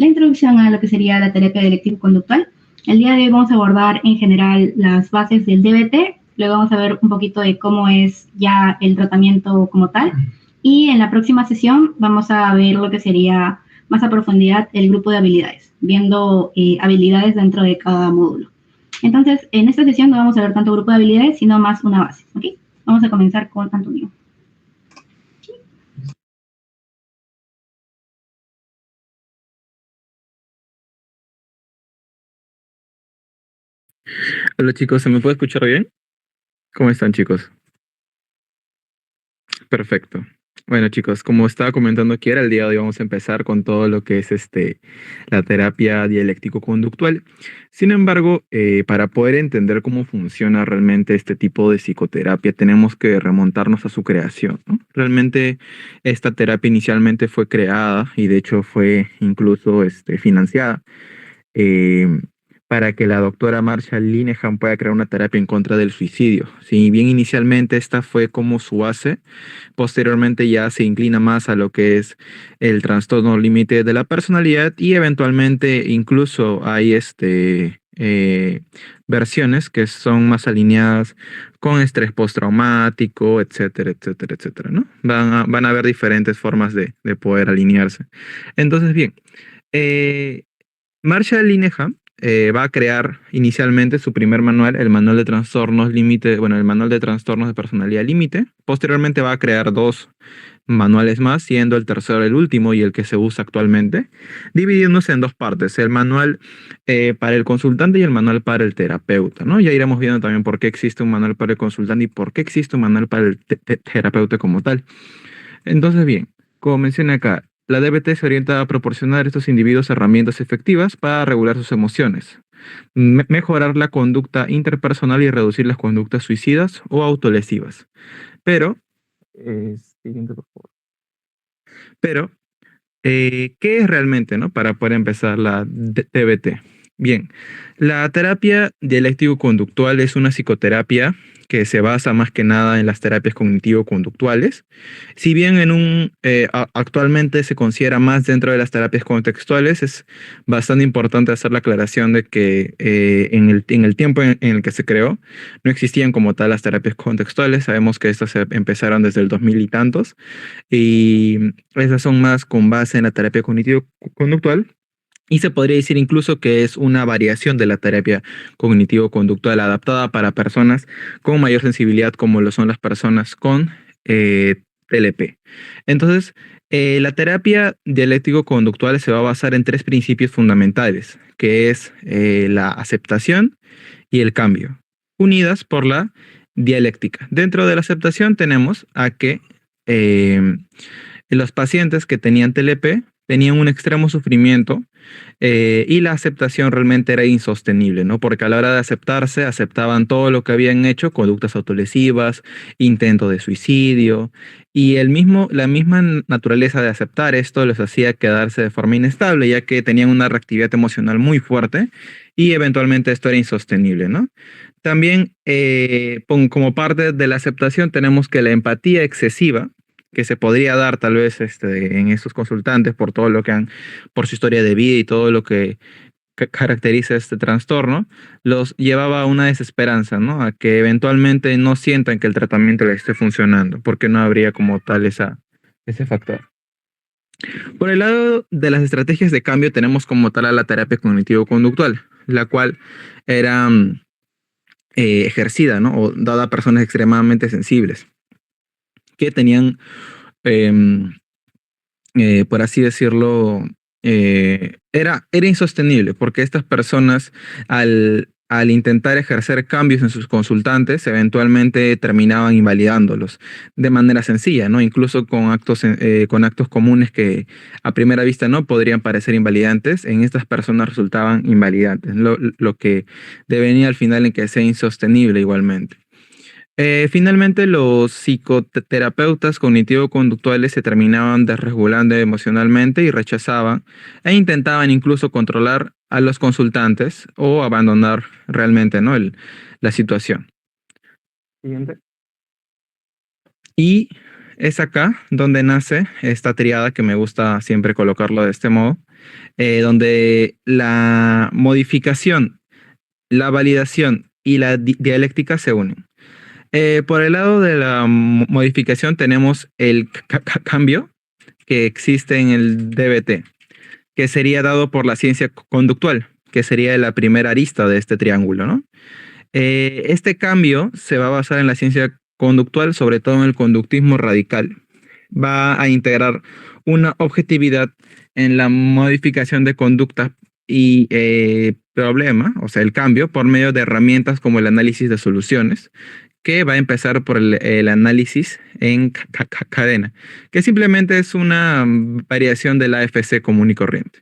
la introducción a lo que sería la terapia dialéctico-conductual. El día de hoy vamos a abordar en general las bases del DBT, luego vamos a ver un poquito de cómo es ya el tratamiento como tal, y en la próxima sesión vamos a ver lo que sería más a profundidad el grupo de habilidades, viendo habilidades dentro de cada módulo. Entonces, en esta sesión no vamos a ver tanto grupo de habilidades, sino más una base, ¿ok? Vamos a comenzar con Antonio. Hola chicos, ¿se me puede escuchar bien? ¿Cómo están chicos? Perfecto. Bueno chicos, como estaba comentando aquí, el día de hoy vamos a empezar con todo lo que es la terapia dialéctico-conductual. Sin embargo, para poder entender cómo funciona realmente este tipo de psicoterapia, tenemos que remontarnos a su creación, ¿no? Realmente esta terapia inicialmente fue creada y de hecho fue incluso financiada eh, para que la doctora Marshall Linehan pueda crear una terapia en contra del suicidio. Si bien inicialmente esta fue como su base, posteriormente ya se inclina más a lo que es el trastorno límite de la personalidad y eventualmente incluso hay versiones que son más alineadas con estrés postraumático, etcétera, etcétera, etcétera, ¿no? Van a haber diferentes formas de poder alinearse. Entonces, bien, eh, Marshall Linehan va a crear inicialmente su primer manual, el manual de trastornos límite, bueno, el manual de trastornos de personalidad límite. Posteriormente va a crear dos manuales más, siendo el tercero el último y el que se usa actualmente, dividiéndose en dos partes, el manual para el consultante y el manual para el terapeuta, ¿no? Ya iremos viendo también por qué existe un manual para el consultante y por qué existe un manual para el terapeuta como tal. Entonces, bien, como mencioné acá, la DBT se orienta a proporcionar a estos individuos herramientas efectivas para regular sus emociones, mejorar la conducta interpersonal y reducir las conductas suicidas o autolesivas. Pero, siguiente, por favor. Pero, ¿qué es realmente, no? Para poder empezar la DBT. Bien, la terapia dialéctico-conductual es una psicoterapia que se basa más que nada en las terapias cognitivo-conductuales. Si bien actualmente se considera más dentro de las terapias contextuales, es bastante importante hacer la aclaración de que en el tiempo en el que se creó, no existían como tal las terapias contextuales. Sabemos que estas empezaron desde el 2000 y tantos, y esas son más con base en la terapia cognitivo-conductual. Y se podría decir incluso que es una variación de la terapia cognitivo-conductual adaptada para personas con mayor sensibilidad, como lo son las personas con TLP. Entonces, la terapia dialéctico-conductual se va a basar en tres principios fundamentales, que es la aceptación y el cambio, unidas por la dialéctica. Dentro de la aceptación tenemos a que eh, los pacientes que tenían TLP tenían un extremo sufrimiento y la aceptación realmente era insostenible, ¿no? Porque a la hora de aceptarse, aceptaban todo lo que habían hecho, conductas autolesivas, intento de suicidio, y la misma naturaleza de aceptar esto les hacía quedarse de forma inestable, ya que tenían una reactividad emocional muy fuerte y eventualmente esto era insostenible, ¿no? También, como parte de la aceptación, tenemos que la empatía excesiva, que se podría dar tal vez en estos consultantes por todo lo que por su historia de vida y todo lo que caracteriza este trastorno, los llevaba a una desesperanza, ¿no? A que eventualmente no sientan que el tratamiento les esté funcionando, porque no habría como tal ese factor. Por el lado de las estrategias de cambio, tenemos como tal a la terapia cognitivo-conductual, la cual era ejercida, ¿no? O dada a personas extremadamente sensibles, que tenían, em, por así decirlo, era insostenible, porque estas personas, al intentar ejercer cambios en sus consultantes, eventualmente terminaban invalidándolos de manera sencilla, ¿no? Incluso con actos comunes que a primera vista no podrían parecer invalidantes, en estas personas resultaban invalidantes, lo que devenía al final en que sea insostenible igualmente. Finalmente, los psicoterapeutas cognitivo-conductuales se terminaban desregulando emocionalmente y rechazaban e intentaban incluso controlar a los consultantes o abandonar realmente, ¿no? La situación. Siguiente. Y es acá donde nace esta triada que me gusta siempre colocarlo de este modo, donde la modificación, la validación y la dialéctica se unen. Por el lado de la modificación tenemos el cambio que existe en el DBT, que sería dado por la ciencia conductual, que sería la primera arista de este triángulo, ¿no? Este cambio se va a basar en la ciencia conductual, sobre todo en el conductismo radical. Va a integrar una objetividad en la modificación de conducta y problema, o sea, el cambio, por medio de herramientas como el análisis de soluciones, que va a empezar por el análisis en cadena, que simplemente es una variación de la AFC común y corriente.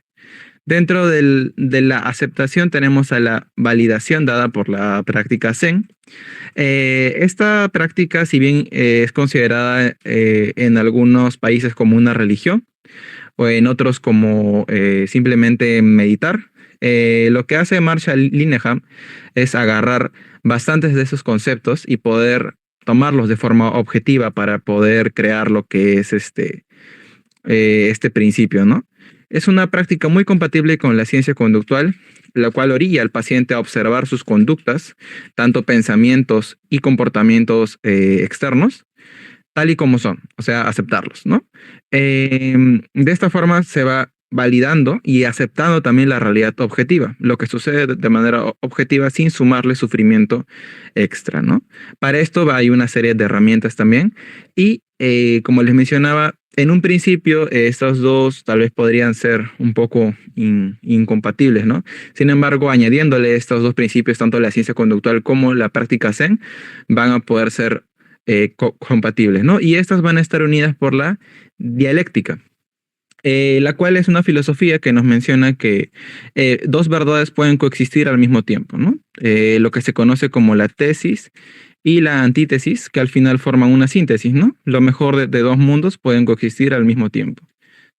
Dentro de la aceptación tenemos a la validación dada por la práctica Zen. Esta práctica, si bien es considerada en algunos países como una religión, o en otros como simplemente meditar, lo que hace Marshall Linehan es agarrar bastantes de esos conceptos y poder tomarlos de forma objetiva para poder crear lo que es este principio, ¿no? Es una práctica muy compatible con la ciencia conductual, la cual orilla al paciente a observar sus conductas, tanto pensamientos y comportamientos externos, tal y como son, o sea, aceptarlos, ¿no? De esta forma se va validando y aceptando también la realidad objetiva, lo que sucede de manera objetiva sin sumarle sufrimiento extra, ¿no? Para esto hay una serie de herramientas también y como les mencionaba, en un principio estos dos tal vez podrían ser un poco incompatibles, ¿no? Sin embargo, añadiéndole estos dos principios, tanto la ciencia conductual como la práctica Zen, van a poder ser compatibles, ¿no? Y estas van a estar unidas por la dialéctica, la cual es una filosofía que nos menciona que dos verdades pueden coexistir al mismo tiempo, ¿no? Lo que se conoce como la tesis y la antítesis, que al final forman una síntesis, ¿no? Lo mejor de dos mundos pueden coexistir al mismo tiempo.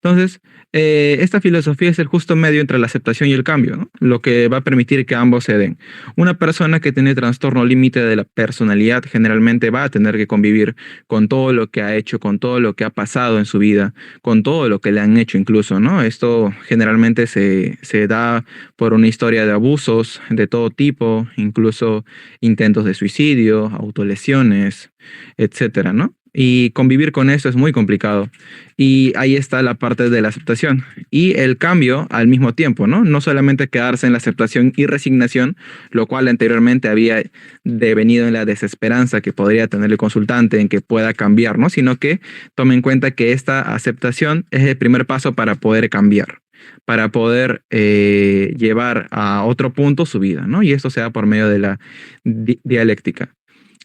Entonces, esta filosofía es el justo medio entre la aceptación y el cambio, ¿no? Lo que va a permitir que ambos se den. Una persona que tiene trastorno límite de la personalidad generalmente va a tener que convivir con todo lo que ha hecho, con todo lo que ha pasado en su vida, con todo lo que le han hecho incluso, ¿no? Esto generalmente se da por una historia de abusos de todo tipo, incluso intentos de suicidio, autolesiones, etcétera, ¿no? Y convivir con eso es muy complicado. Y ahí está la parte de la aceptación y el cambio al mismo tiempo, ¿no? No solamente quedarse en la aceptación y resignación, lo cual anteriormente había devenido en la desesperanza que podría tener el consultante en que pueda cambiar, ¿no? Sino que tome en cuenta que esta aceptación es el primer paso para poder cambiar, para poder llevar a otro punto su vida, ¿no? Y esto se da por medio de la dialéctica.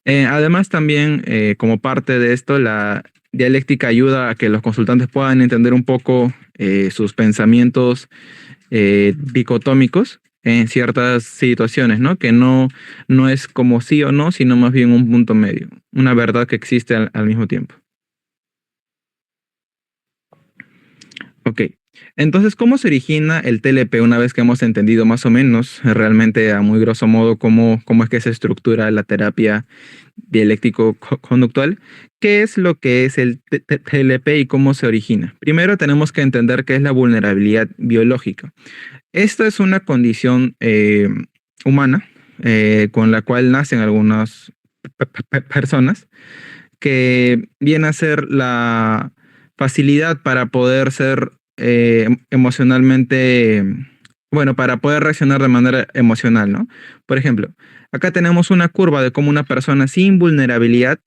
Además, también como parte de esto, la dialéctica ayuda a que los consultantes puedan entender un poco sus pensamientos dicotómicos en ciertas situaciones, ¿no? Que no es como sí o no, sino más bien un punto medio, una verdad que existe al mismo tiempo. Ok, entonces, ¿cómo se origina el TLP una vez que hemos entendido más o menos, realmente a muy grosso modo, cómo es que se estructura la terapia dialéctico-conductual? ¿Qué es lo que es el TLP y cómo se origina? Primero tenemos que entender qué es la vulnerabilidad biológica. Esta es una condición humana con la cual nacen algunas personas, que viene a ser la facilidad para poder ser emocionalmente, bueno, para poder reaccionar de manera emocional, ¿no? Por ejemplo, acá tenemos una curva de cómo una persona sin vulnerabilidad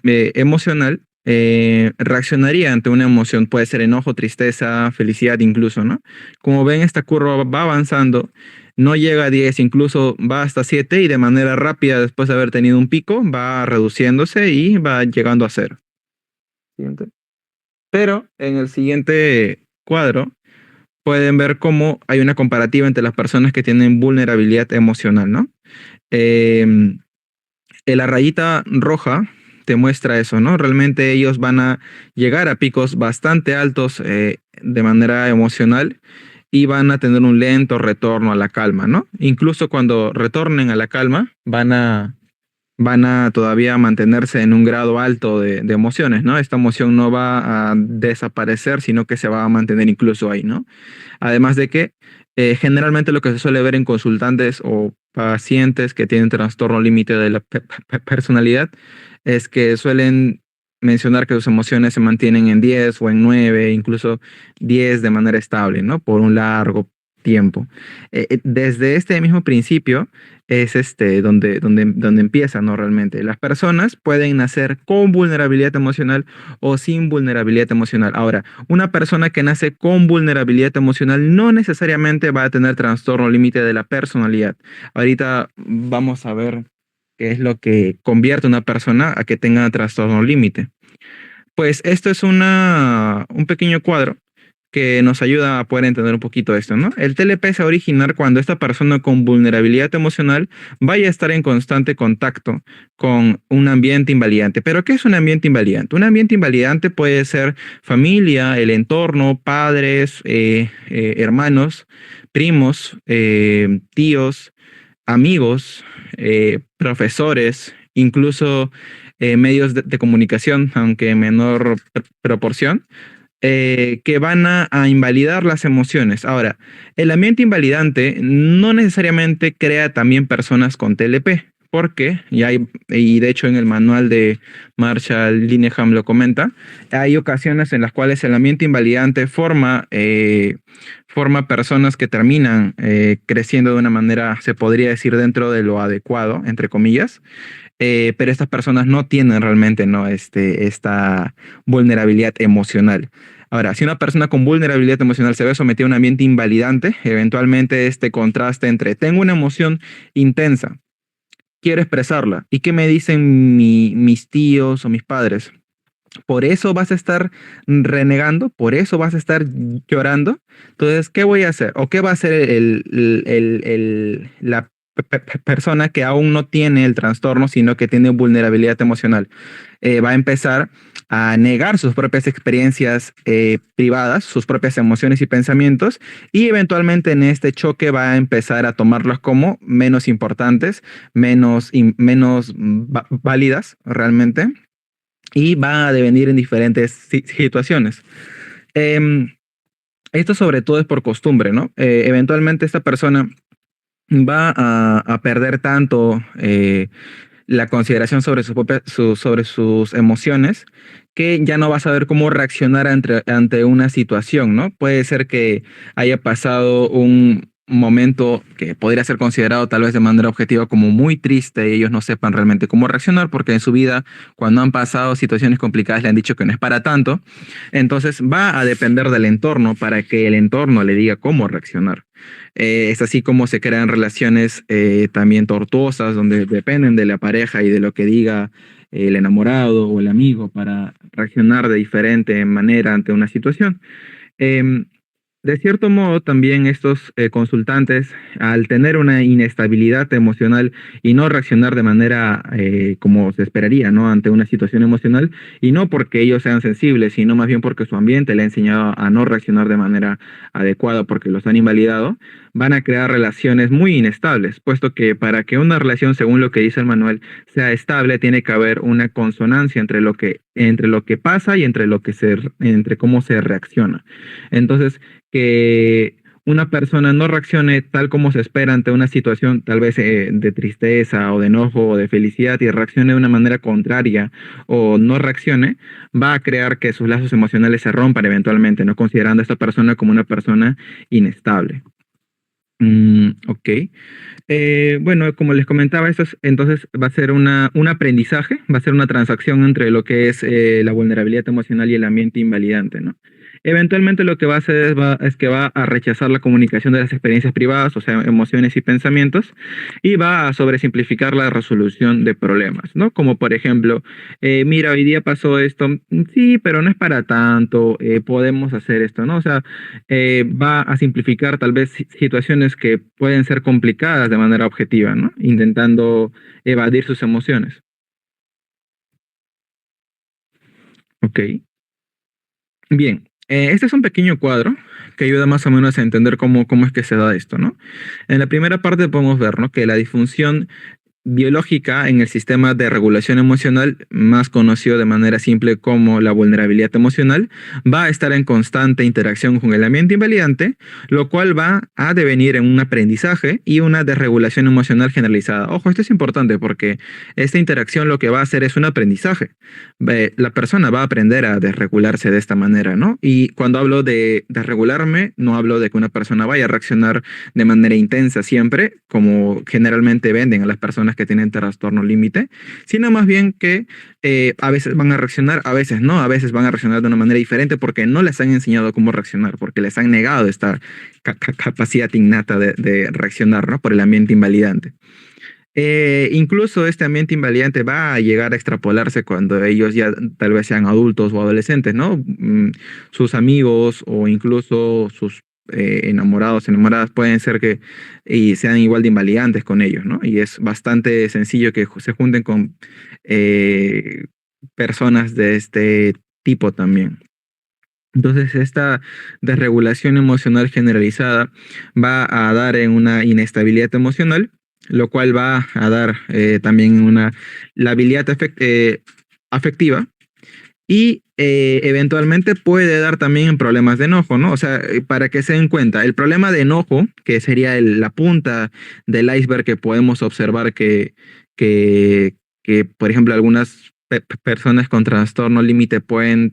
emocional reaccionaría ante una emoción, puede ser enojo, tristeza, felicidad incluso, ¿no? Como ven, esta curva va avanzando, no llega a 10, incluso va hasta 7 y de manera rápida, después de haber tenido un pico, va reduciéndose y va llegando a 0. Siguiente. Pero en el siguiente cuadro pueden ver cómo hay una comparativa entre las personas que tienen vulnerabilidad emocional, ¿no? La rayita roja te muestra eso, ¿no? Realmente ellos van a llegar a picos bastante altos de manera emocional y van a tener un lento retorno a la calma, ¿no? Incluso cuando retornen a la calma, van a van a todavía mantenerse en un grado alto de emociones, ¿no? Esta emoción no va a desaparecer, sino que se va a mantener incluso ahí, ¿no? Además de que generalmente lo que se suele ver en consultantes o pacientes que tienen trastorno límite de la personalidad es que suelen mencionar que sus emociones se mantienen en 10 o en 9, incluso 10 de manera estable, ¿no? Por un largo tiempo. Desde este mismo principio es donde empieza, ¿no? Realmente. Las personas pueden nacer con vulnerabilidad emocional o sin vulnerabilidad emocional. Ahora, una persona que nace con vulnerabilidad emocional no necesariamente va a tener trastorno límite de la personalidad. Ahorita vamos a ver qué es lo que convierte a una persona a que tenga trastorno límite. Pues esto es un pequeño cuadro que nos ayuda a poder entender un poquito esto, ¿no? El TLP se va a originar cuando esta persona con vulnerabilidad emocional vaya a estar en constante contacto con un ambiente invalidante. ¿Pero qué es un ambiente invalidante? Un ambiente invalidante puede ser familia, el entorno, padres, hermanos, primos, tíos, amigos, profesores, incluso medios de comunicación, aunque en menor proporción, que van a invalidar las emociones. Ahora, el ambiente invalidante no necesariamente crea también personas con TLP, porque, y de hecho en el manual de Marshall Linehan lo comenta, hay ocasiones en las cuales el ambiente invalidante forma personas que terminan creciendo de una manera, se podría decir, dentro de lo adecuado, entre comillas, pero estas personas no tienen realmente, ¿no? Esta vulnerabilidad emocional. Ahora, si una persona con vulnerabilidad emocional se ve sometida a un ambiente invalidante, eventualmente este contraste entre tengo una emoción intensa, quiero expresarla, ¿y qué me dicen mis tíos o mis padres? Por eso vas a estar renegando, por eso vas a estar llorando. Entonces, ¿qué voy a hacer? ¿O qué va a hacer la persona que aún no tiene el trastorno, sino que tiene vulnerabilidad emocional? Va a empezar a negar sus propias experiencias privadas, sus propias emociones y pensamientos, y eventualmente en este choque va a empezar a tomarlos como menos importantes, menos válidas realmente, y va a devenir en diferentes situaciones. Esto sobre todo es por costumbre, ¿no? Eventualmente esta persona va a perder tanto la consideración sobre sobre sus emociones, que ya no va a saber cómo reaccionar ante una situación, ¿no? Puede ser que haya pasado un momento que podría ser considerado tal vez de manera objetiva como muy triste y ellos no sepan realmente cómo reaccionar porque en su vida, cuando han pasado situaciones complicadas, le han dicho que no es para tanto. Entonces va a depender del entorno para que el entorno le diga cómo reaccionar. Es así como se crean relaciones también tortuosas, donde dependen de la pareja y de lo que diga el enamorado o el amigo para reaccionar de diferente manera ante una situación. Em, de cierto modo, también estos consultantes, al tener una inestabilidad emocional y no reaccionar de manera como se esperaría, ¿no? Ante una situación emocional, y no porque ellos sean sensibles, sino más bien porque su ambiente le ha enseñado a no reaccionar de manera adecuada porque los han invalidado, van a crear relaciones muy inestables, puesto que para que una relación, según lo que dice el manual, sea estable, tiene que haber una consonancia entre lo que pasa y entre cómo se reacciona. Entonces, que una persona no reaccione tal como se espera ante una situación tal vez de tristeza o de enojo o de felicidad y reaccione de una manera contraria o no reaccione, va a crear que sus lazos emocionales se rompan eventualmente, no considerando a esta persona como una persona inestable. Ok. Bueno, como les comentaba, entonces va a ser un aprendizaje, va a ser una transacción entre lo que es la vulnerabilidad emocional y el ambiente invalidante, ¿no? Eventualmente lo que va a hacer es que va a rechazar la comunicación de las experiencias privadas, o sea, emociones y pensamientos, y va a sobresimplificar la resolución de problemas, ¿no? Como por ejemplo, mira, hoy día pasó esto, sí, pero no es para tanto, podemos hacer esto, ¿no? O sea, va a simplificar tal vez situaciones que pueden ser complicadas de manera objetiva, ¿no? Intentando evadir sus emociones. Ok. Bien, este es un pequeño cuadro que ayuda más o menos a entender cómo es que se da esto, ¿no? En la primera parte podemos ver, ¿no? Que la disfunción biológica en el sistema de regulación emocional, más conocido de manera simple como la vulnerabilidad emocional, va a estar en constante interacción con el ambiente invalidante, lo cual va a devenir en un aprendizaje y una desregulación emocional generalizada. Ojo, esto es importante porque esta interacción lo que va a hacer es un aprendizaje. La persona va a aprender a desregularse de esta manera, ¿no? Y cuando hablo de desregularme, no hablo de que una persona vaya a reaccionar de manera intensa siempre, como generalmente venden a las personas que tienen trastorno límite, sino más bien que a veces van a reaccionar, a veces no, a veces van a reaccionar de una manera diferente porque no les han enseñado cómo reaccionar, porque les han negado esta capacidad innata de reaccionar, ¿no? Por el ambiente invalidante. Incluso este ambiente invalidante va a llegar a extrapolarse cuando ellos ya tal vez sean adultos o adolescentes, ¿no? Sus amigos o incluso sus enamorados, enamoradas pueden ser que y sean igual de invalidantes con ellos, ¿no? Y es bastante sencillo que se junten con personas de este tipo también. Entonces, esta desregulación emocional generalizada va a dar en una inestabilidad emocional, lo cual va a dar también la habilidad afectiva y eventualmente puede dar también en problemas de enojo, ¿no? O sea, para que se den cuenta, el problema de enojo, que sería la punta del iceberg que podemos observar que, por ejemplo, algunas personas con trastorno límite pueden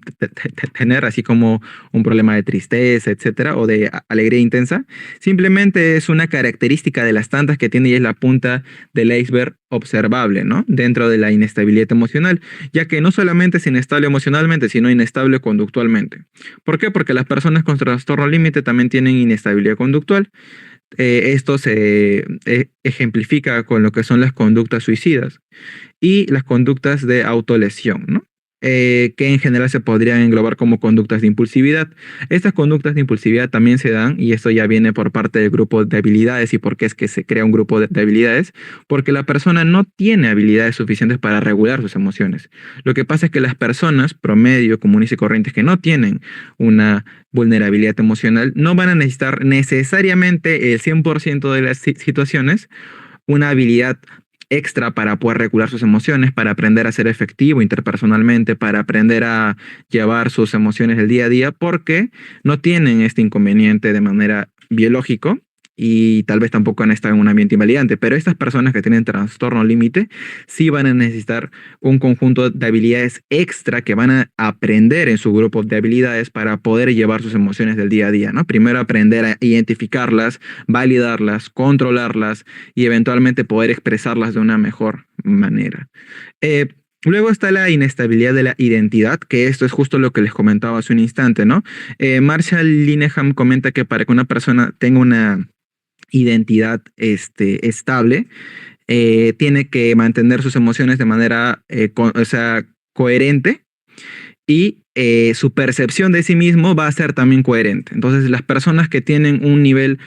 tener, así como un problema de tristeza, etcétera, o de alegría intensa, simplemente es una característica de las tantas que tiene y es la punta del iceberg observable, ¿no? Dentro de la inestabilidad emocional, ya que no solamente es inestable emocionalmente, sino inestable conductualmente. ¿Por qué? Porque las personas con trastorno límite también tienen inestabilidad conductual. Esto se ejemplifica con lo que son las conductas suicidas y las conductas de autolesión, ¿no? Que en general se podrían englobar como conductas de impulsividad. Estas conductas de impulsividad también se dan, y esto ya viene por parte del grupo de habilidades. ¿Y por qué es que se crea un grupo de habilidades? Porque la persona no tiene habilidades suficientes para regular sus emociones. Lo que pasa es que las personas promedio, comunes y corrientes que no tienen una vulnerabilidad emocional no van a necesitar necesariamente el 100% de las situaciones una habilidad extra para poder regular sus emociones, para aprender a ser efectivo interpersonalmente, para aprender a llevar sus emociones del día a día, porque no tienen este inconveniente de manera biológico y tal vez tampoco han estado en un ambiente invalidante, pero estas personas que tienen trastorno límite sí van a necesitar un conjunto de habilidades extra que van a aprender en su grupo de habilidades para poder llevar sus emociones del día a día, ¿no? Primero aprender a identificarlas, validarlas, controlarlas y eventualmente poder expresarlas de una mejor manera. Luego está la inestabilidad de la identidad, que esto es justo lo que les comentaba hace un instante, ¿no? Marshall Linehan comenta que para que una persona tenga una identidad estable, tiene que mantener sus emociones de manera o sea, coherente y su percepción de sí mismo va a ser también coherente. Entonces, las personas que tienen un nivel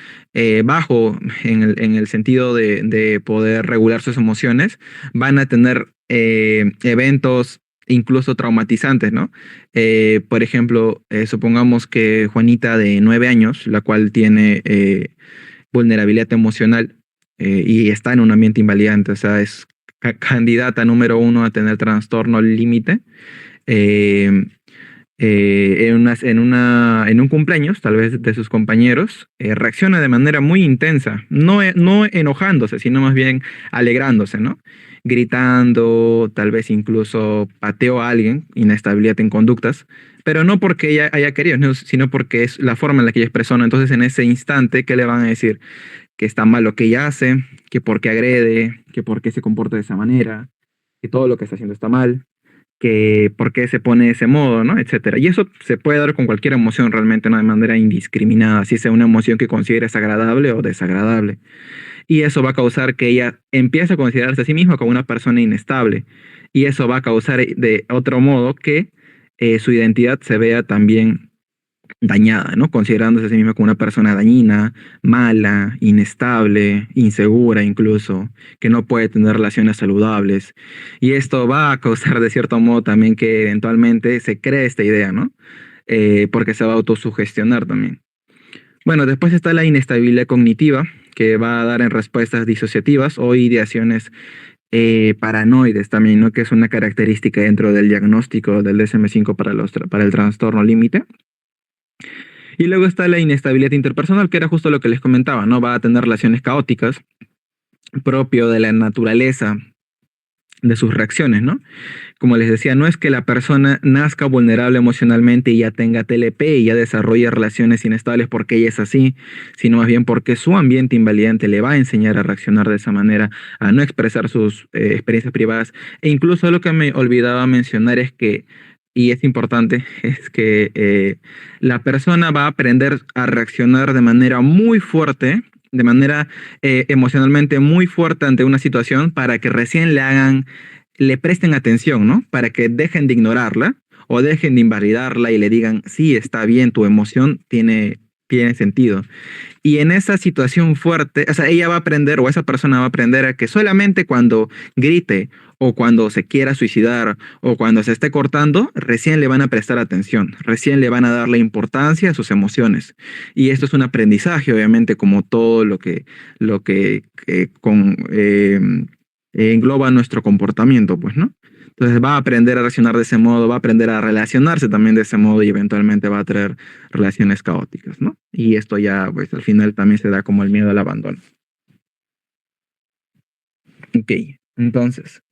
bajo en el sentido de poder regular sus emociones van a tener eventos incluso traumatizantes, ¿no? Por ejemplo, supongamos que Juanita de 9 años, la cual tiene vulnerabilidad emocional y está en un ambiente invalidante, o sea, es candidata número 1 a tener trastorno límite. Eh, en un cumpleaños, tal vez de sus compañeros, reacciona de manera muy intensa, no enojándose, sino más bien alegrándose, ¿no? Gritando, tal vez incluso pateó a alguien, inestabilidad en conductas, pero no porque ella haya querido, sino porque es la forma en la que ella expresó, ¿no? Entonces, en ese instante, ¿qué le van a decir? Que está mal lo que ella hace, que por qué agrede, que por qué se comporta de esa manera, que todo lo que está haciendo está mal, que por qué se pone de ese modo, ¿no? Etcétera. Y eso se puede dar con cualquier emoción realmente, ¿no? De manera indiscriminada, si sea una emoción que consideres agradable o desagradable. Y eso va a causar que ella empiece a considerarse a sí misma como una persona inestable. Y eso va a causar de otro modo que su identidad se vea también dañada, ¿no? Considerándose a sí misma como una persona dañina, mala, inestable, insegura incluso, que no puede tener relaciones saludables. Y esto va a causar de cierto modo también que eventualmente se cree esta idea, ¿no? Porque se va a autosugestionar también. Bueno, después está la inestabilidad cognitiva, que va a dar en respuestas disociativas o ideaciones paranoides también, ¿no? Que es una característica dentro del diagnóstico del DSM-5 para el trastorno límite. Y luego está la inestabilidad interpersonal, que era justo lo que les comentaba, ¿no? Va a tener relaciones caóticas, propio de la naturaleza de sus reacciones, ¿no? Como les decía, no es que la persona nazca vulnerable emocionalmente y ya tenga TLP y ya desarrolle relaciones inestables porque ella es así, sino más bien porque su ambiente invalidante le va a enseñar a reaccionar de esa manera, a no expresar sus experiencias privadas. E incluso lo que me olvidaba mencionar es que, y es importante, es que la persona va a aprender a reaccionar de manera muy fuerte, de manera emocionalmente muy fuerte ante una situación para que recién le presten atención, ¿no? Para que dejen de ignorarla o dejen de invalidarla y le digan, sí, está bien, tu emoción tiene sentido. Y en esa situación fuerte, o sea, ella va a aprender o esa persona va a aprender a que solamente cuando grite o cuando se quiera suicidar o cuando se esté cortando, recién le van a prestar atención, recién le van a dar la importancia a sus emociones. Y esto es un aprendizaje, obviamente, como todo lo que engloba nuestro comportamiento, pues, ¿no? Entonces va a aprender a reaccionar de ese modo, va a aprender a relacionarse también de ese modo y eventualmente va a traer relaciones caóticas, ¿no? Y esto ya, pues al final también se da como el miedo al abandono. Ok, entonces,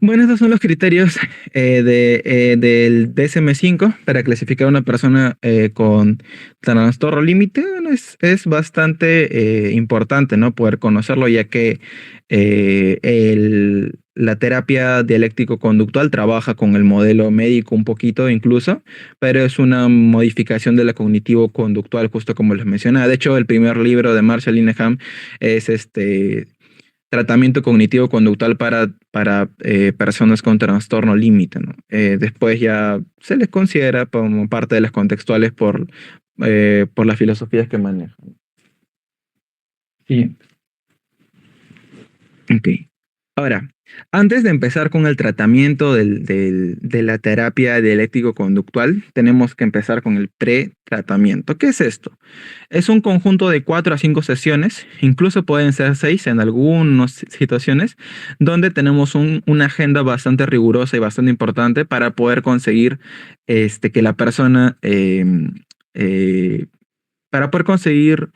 bueno, estos son los criterios del DSM-5 para clasificar a una persona con trastorno límite. Bueno, es bastante importante, ¿no? Poder conocerlo, ya que la terapia dialéctico-conductual trabaja con el modelo médico un poquito incluso, pero es una modificación de la cognitivo-conductual, justo como les mencionaba. De hecho, el primer libro de Marshall Linehan es tratamiento cognitivo-conductual para personas con trastorno límite, ¿no? Después ya se les considera como parte de las contextuales por las filosofías que manejan. Sí. Ok. Ahora, antes de empezar con el tratamiento de la terapia dialéctico-conductual, tenemos que empezar con el pretratamiento. ¿Qué es esto? Es un conjunto de 4 a 5 sesiones, incluso pueden ser 6 en algunas situaciones, donde tenemos una agenda bastante rigurosa y bastante importante para poder conseguir que la persona, para poder conseguir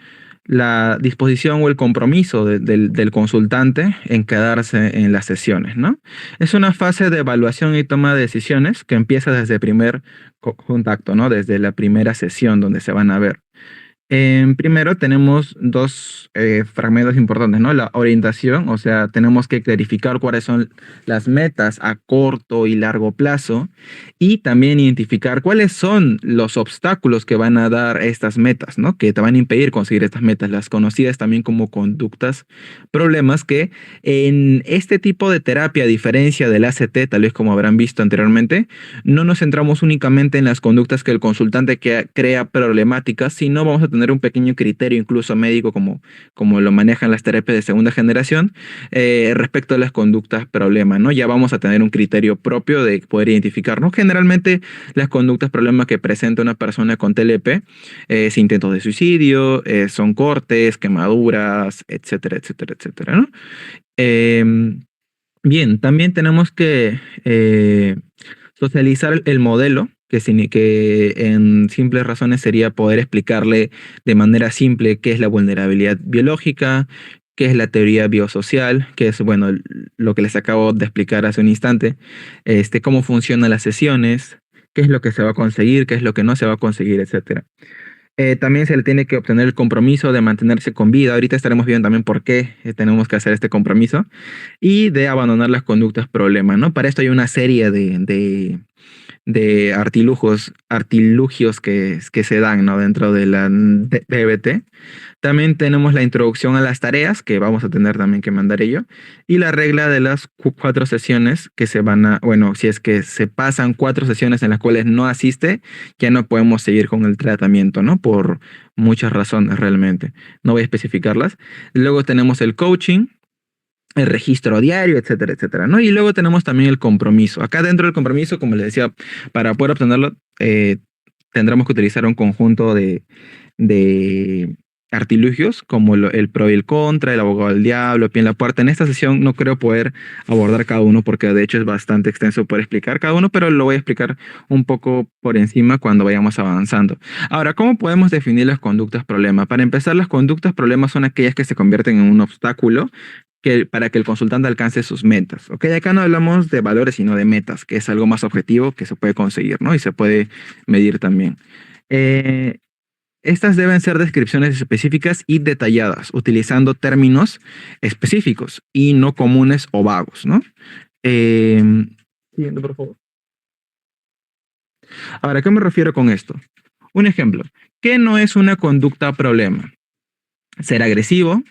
la disposición o el compromiso del consultante en quedarse en las sesiones, ¿no? Es una fase de evaluación y toma de decisiones que empieza desde el primer contacto, ¿no? Desde la primera sesión donde se van a ver. Primero tenemos dos fragmentos importantes, ¿no? La orientación, o sea, tenemos que clarificar cuáles son las metas a corto y largo plazo y también identificar cuáles son los obstáculos que van a dar estas metas, ¿no? Que te van a impedir conseguir estas metas, las conocidas también como conductas, problemas que en este tipo de terapia, a diferencia del ACT, tal vez como habrán visto anteriormente, no nos centramos únicamente en las conductas que el consultante crea problemáticas, sino vamos a tener un pequeño criterio incluso médico como lo manejan las terapias de segunda generación respecto a las conductas problema, ¿no? Ya vamos a tener un criterio propio de poder identificarnos. Generalmente las conductas problema que presenta una persona con TLP es intentos de suicidio, son cortes, quemaduras, etcétera, etcétera, etcétera, ¿no? Bien, también tenemos que socializar el modelo, que en simples razones sería poder explicarle de manera simple qué es la vulnerabilidad biológica, qué es la teoría biosocial, que es, bueno, lo que les acabo de explicar hace un instante, cómo funcionan las sesiones, qué es lo que se va a conseguir, qué es lo que no se va a conseguir, etcétera. También se le tiene que obtener el compromiso de mantenerse con vida. Ahorita estaremos viendo también por qué tenemos que hacer este compromiso y de abandonar las conductas problema, ¿no? Para esto hay una serie de artilugios que se dan, ¿no? Dentro de la DBT. También tenemos la introducción a las tareas, que vamos a tener también que mandar ello, y la regla de las 4 sesiones que se van a, bueno, si es que se pasan 4 sesiones en las cuales no asiste, ya no podemos seguir con el tratamiento, ¿no? Por muchas razones realmente. No voy a especificarlas. Luego tenemos el coaching, el registro diario, etcétera, etcétera, ¿no? Y luego tenemos también el compromiso. Acá dentro del compromiso, como les decía, para poder obtenerlo, tendremos que utilizar un conjunto de artilugios como el pro y el contra, el abogado del diablo, pie en la puerta. En esta sesión no creo poder abordar cada uno porque de hecho es bastante extenso poder explicar cada uno, pero lo voy a explicar un poco por encima cuando vayamos avanzando. Ahora, ¿cómo podemos definir las conductas problema? Para empezar, las conductas problema son aquellas que se convierten en un obstáculo para que el consultante alcance sus metas. ¿Ok? Acá no hablamos de valores, sino de metas, que es algo más objetivo que se puede conseguir, ¿no? Y se puede medir también. Eh, Estas deben ser descripciones específicas y detalladas, utilizando términos específicos y no comunes o vagos, ¿no? Eh, Siguiente, por favor. Ahora, ¿a qué me refiero con esto? Un ejemplo, ¿qué no es una conducta problema? Ser agresivo,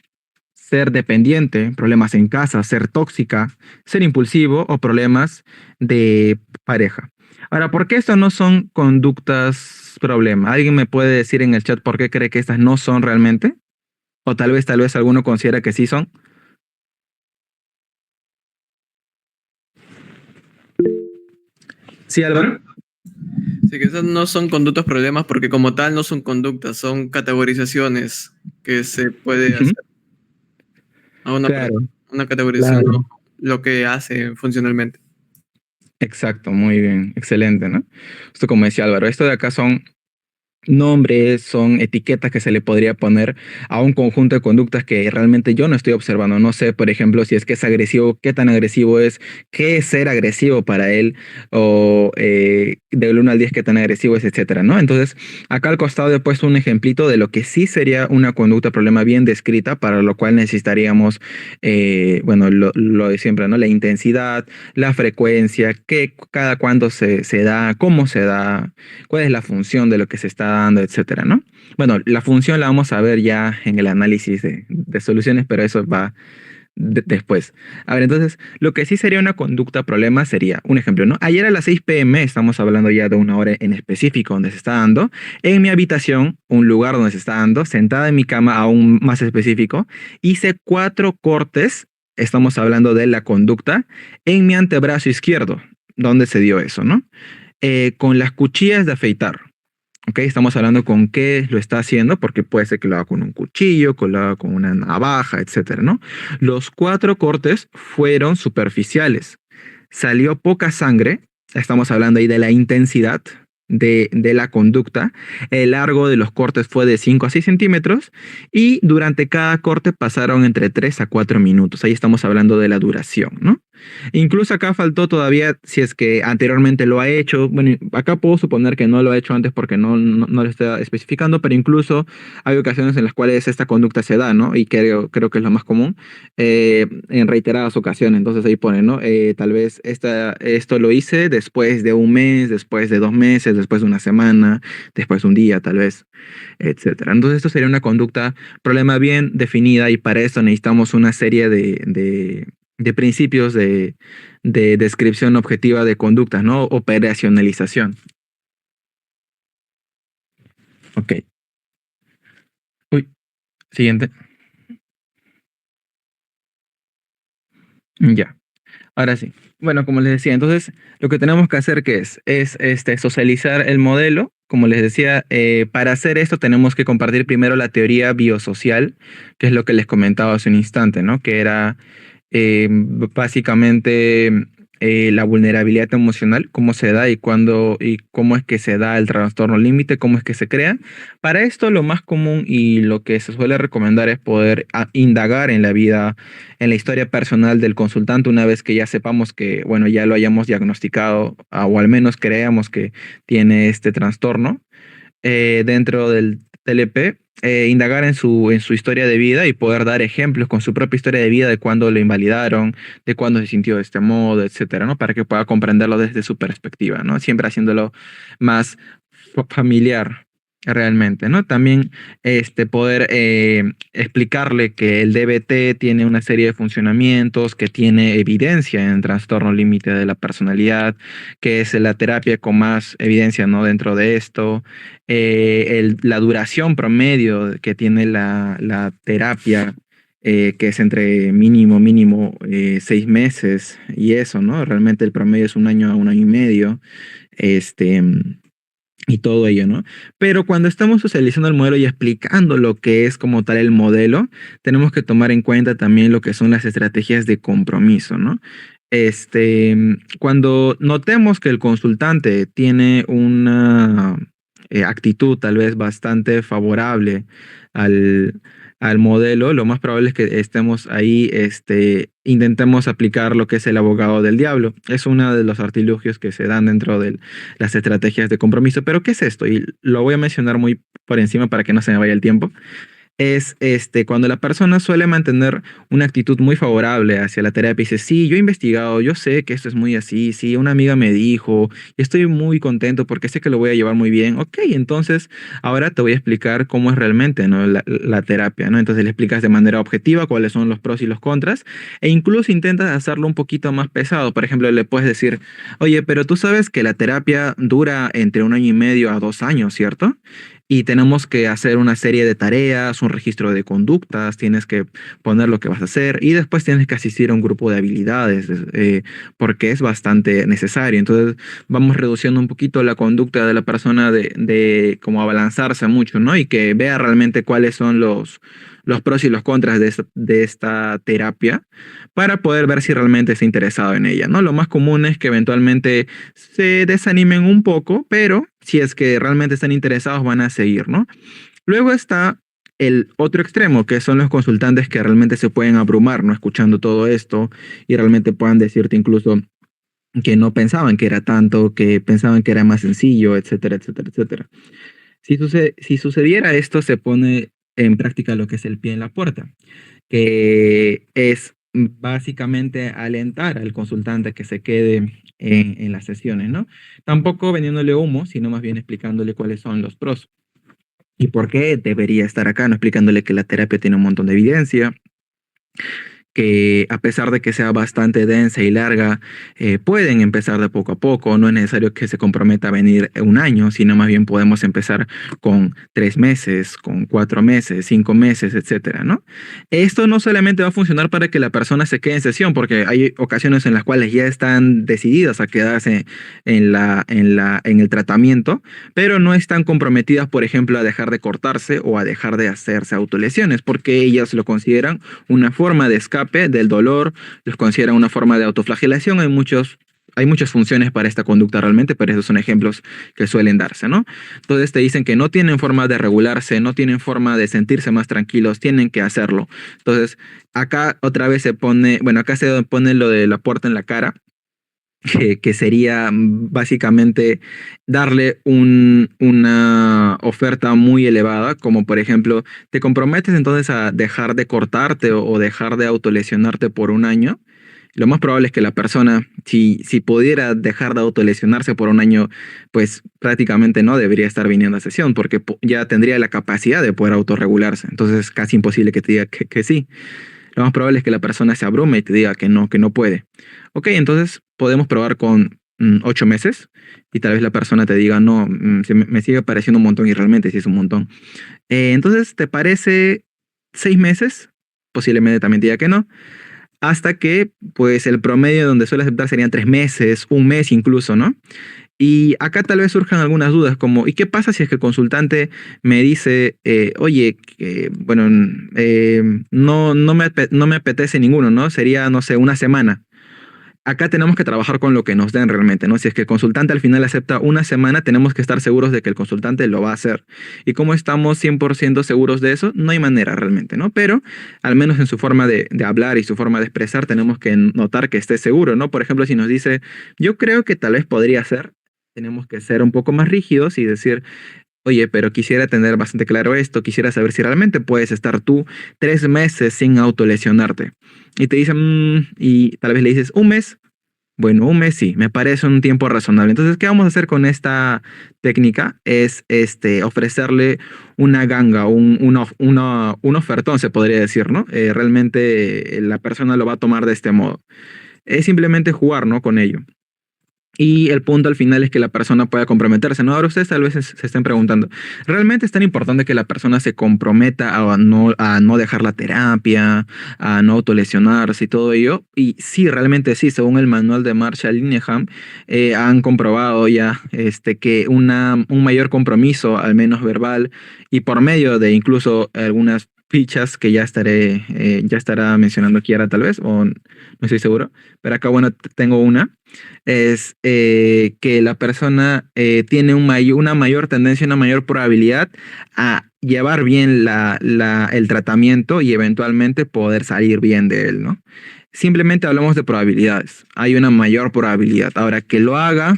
ser dependiente, problemas en casa, ser tóxica, ser impulsivo o problemas de pareja. Ahora, ¿por qué estas no son conductas problema? ¿Alguien me puede decir en el chat por qué cree que estas no son realmente? O tal vez alguno considera que sí son. Sí, Álvaro. Sí, que esas no son conductas problemas porque como tal no son conductas, son categorizaciones que se puede hacer a Claro, una categorización, claro. ¿no? Lo que hace funcionalmente. Exacto, muy bien, excelente, ¿no? Esto como decía Álvaro, esto de acá son nombres, son etiquetas que se le podría poner a un conjunto de conductas que realmente yo no estoy observando. No sé, por ejemplo, si es que es agresivo, qué tan agresivo es, qué es ser agresivo para él, o del 1 al 10 qué tan agresivo es, etcétera, ¿no? Entonces, acá al costado he puesto un ejemplito de lo que sí sería una conducta problema bien descrita, para lo cual necesitaríamos, bueno, lo de siempre, ¿no? La intensidad, la frecuencia, qué, cada cuándo se da, cómo se da, cuál es la función de lo que se está dando, etcétera, ¿no? Bueno, la función la vamos a ver ya en el análisis de soluciones, pero eso va después. A ver, entonces, lo que sí sería una conducta problema sería, un ejemplo, ¿no? Ayer a las 6 p.m., estamos hablando ya de una hora en específico donde se está dando, en mi habitación, un lugar donde se está dando, sentada en mi cama, aún más específico, hice 4 cortes, estamos hablando de la conducta, en mi antebrazo izquierdo, donde se dio eso, ¿no? Con las cuchillas de afeitar. ¿Ok? Estamos hablando con qué lo está haciendo, porque puede ser que lo haga con un cuchillo, que lo haga con una navaja, etcétera, ¿no? Los 4 cortes fueron superficiales. Salió poca sangre. Estamos hablando ahí de la intensidad de la conducta. El largo de los cortes fue de 5 a 6 centímetros y durante cada corte pasaron entre 3 a 4 minutos. Ahí estamos hablando de la duración, ¿no? Incluso acá faltó todavía, si es que anteriormente lo ha hecho, bueno, acá puedo suponer que no lo ha hecho antes porque no lo está especificando, pero incluso hay ocasiones en las cuales esta conducta se da, ¿no? Y creo que es lo más común, en reiteradas ocasiones. Entonces ahí pone, ¿no? Tal vez esto lo hice después de un mes, después de 2 meses, después de una semana, después de un día, tal vez, etcétera. Entonces esto sería una conducta, problema bien definida, y para esto necesitamos una serie de principios de descripción objetiva de conductas, ¿no? Operacionalización. Ok. Uy, siguiente. Ya, ahora sí. Bueno, como les decía, entonces lo que tenemos que hacer ¿qué es socializar el modelo. Como les decía, para hacer esto tenemos que compartir primero la teoría biosocial, que es lo que les comentaba hace un instante, ¿no? Que era básicamente la vulnerabilidad emocional, cómo se da y cuándo y cómo es que se da el trastorno límite, cómo es que se crea. Para esto lo más común y lo que se suele recomendar es poder indagar en la vida, en la historia personal del consultante una vez que ya sepamos que, bueno, ya lo hayamos diagnosticado o al menos creamos que tiene este trastorno dentro del TLP, indagar en su historia de vida y poder dar ejemplos con su propia historia de vida de cuándo lo invalidaron, de cuándo se sintió de este modo, etcétera, ¿no? Para que pueda comprenderlo desde su perspectiva, ¿no? Siempre haciéndolo más familiar realmente, ¿no? También poder explicarle que el DBT tiene una serie de funcionamientos, que tiene evidencia en trastorno límite de la personalidad, que es la terapia con más evidencia, ¿no? Dentro de esto, la duración promedio que tiene la terapia, que es entre mínimo 6 meses y eso, ¿no? Realmente el promedio es 1 año a 1 año y medio. Este, y todo ello, ¿no? Pero cuando estamos socializando el modelo y explicando lo que es como tal el modelo, tenemos que tomar en cuenta también lo que son las estrategias de compromiso, ¿no? Cuando notemos que el consultante tiene una actitud tal vez bastante favorable al, al modelo, lo más probable es que estemos ahí, intentemos aplicar lo que es el abogado del diablo. Es uno de los artilugios que se dan dentro de las estrategias de compromiso. Pero ¿qué es esto? Y lo voy a mencionar muy por encima para que no se me vaya el tiempo. Es cuando la persona suele mantener una actitud muy favorable hacia la terapia y dice, sí, yo he investigado, yo sé que esto es muy así, sí, una amiga me dijo, y estoy muy contento porque sé que lo voy a llevar muy bien. Ok, entonces ahora te voy a explicar cómo es realmente, ¿no? La terapia, ¿no? Entonces le explicas de manera objetiva cuáles son los pros y los contras, e incluso intentas hacerlo un poquito más pesado. Por ejemplo, le puedes decir, oye, pero tú sabes que la terapia dura entre 1 año y medio a 2 años, ¿cierto? Y tenemos que hacer una serie de tareas, un registro de conductas, tienes que poner lo que vas a hacer y después tienes que asistir a un grupo de habilidades porque es bastante necesario. Entonces vamos reduciendo un poquito la conducta de la persona de como abalanzarse mucho, ¿no? Y que vea realmente cuáles son los pros y los contras de esta terapia para poder ver si realmente está interesado en ella, ¿no? Lo más común es que eventualmente se desanimen un poco, pero si es que realmente están interesados van a seguir, ¿no? Luego está el otro extremo, que son los consultantes que realmente se pueden abrumar, ¿no? Escuchando todo esto y realmente puedan decirte incluso que no pensaban que era tanto, que pensaban que era más sencillo, etcétera, etcétera, etcétera. Si sucediera esto, se pone en práctica lo que es el pie en la puerta, que es básicamente alentar al consultante a que se quede en las sesiones, ¿no? Tampoco vendiéndole humo, sino más bien explicándole cuáles son los pros y por qué debería estar acá, ¿no? Explicándole que la terapia tiene un montón de evidencia, que a pesar de que sea bastante densa y larga, pueden empezar de poco a poco. No es necesario que se comprometa a venir 1 año, sino más bien podemos empezar con 3 meses, con 4 meses, 5 meses, etcétera, ¿no? Esto no solamente va a funcionar para que la persona se quede en sesión, porque hay ocasiones en las cuales ya están decididas a quedarse en el tratamiento, pero no están comprometidas, por ejemplo, a dejar de cortarse o a dejar de hacerse autolesiones, porque ellas lo consideran una forma de escape del dolor, los consideran una forma de autoflagelación. Hay muchas funciones para esta conducta realmente, pero esos son ejemplos que suelen darse, ¿no? Entonces te dicen que no tienen forma de regularse, no tienen forma de sentirse más tranquilos, tienen que hacerlo. Entonces, acá otra vez se pone, bueno, acá se pone lo de la puerta en la cara, que sería básicamente darle una oferta muy elevada, como por ejemplo, te comprometes entonces a dejar de cortarte o dejar de autolesionarte por 1 año. Lo más probable es que la persona, si pudiera dejar de autolesionarse por 1 año, pues prácticamente no debería estar viniendo a sesión, porque ya tendría la capacidad de poder autorregularse. Entonces es casi imposible que te diga que sí. Lo más probable es que la persona se abrume y te diga que no puede. Ok, entonces podemos probar con 8 meses y tal vez la persona te diga, no, me sigue pareciendo un montón y realmente sí es un montón. Entonces, ¿te parece 6 meses? Posiblemente también te diga que no. Hasta que, pues, el promedio donde suele aceptar serían 3 meses, 1 mes incluso, ¿no? Y acá tal vez surjan algunas dudas como, ¿y qué pasa si es que el consultante me dice, oye, bueno, no me apetece ninguno, ¿no? Sería, no sé, 1 semana. Acá tenemos que trabajar con lo que nos den realmente, ¿no? Si es que el consultante al final acepta 1 semana, tenemos que estar seguros de que el consultante lo va a hacer. Y como estamos 100% seguros de eso, no hay manera realmente, ¿no? Pero al menos en su forma de hablar y su forma de expresar, tenemos que notar que esté seguro, ¿no? Por ejemplo, si nos dice, yo creo que tal vez podría ser, tenemos que ser un poco más rígidos y decir, oye, pero quisiera tener bastante claro esto, quisiera saber si realmente puedes estar tú 3 meses sin autolesionarte. Y te dicen, y tal vez le dices, 1 mes. Bueno, 1 mes sí, me parece un tiempo razonable. Entonces, ¿qué vamos a hacer con esta técnica? Es ofrecerle una ganga, un ofertón, se podría decir, ¿no? Realmente la persona lo va a tomar de este modo. Es simplemente jugar, ¿no? Con ello. Y el punto al final es que la persona pueda comprometerse, ¿no? Ahora ustedes tal vez se estén preguntando, ¿realmente es tan importante que la persona se comprometa a no dejar la terapia, a no autolesionarse y todo ello? Y sí, realmente sí, según el manual de Marshall Linehan, han comprobado ya que un mayor compromiso, al menos verbal, y por medio de incluso algunas fichas que ya estará mencionando Kiara tal vez, o no estoy seguro, pero acá, bueno, tengo una es que la persona tiene una mayor tendencia, una mayor probabilidad a llevar bien el tratamiento y eventualmente poder salir bien de él, ¿no? Simplemente hablamos de probabilidades. Hay una mayor probabilidad. Ahora, que lo haga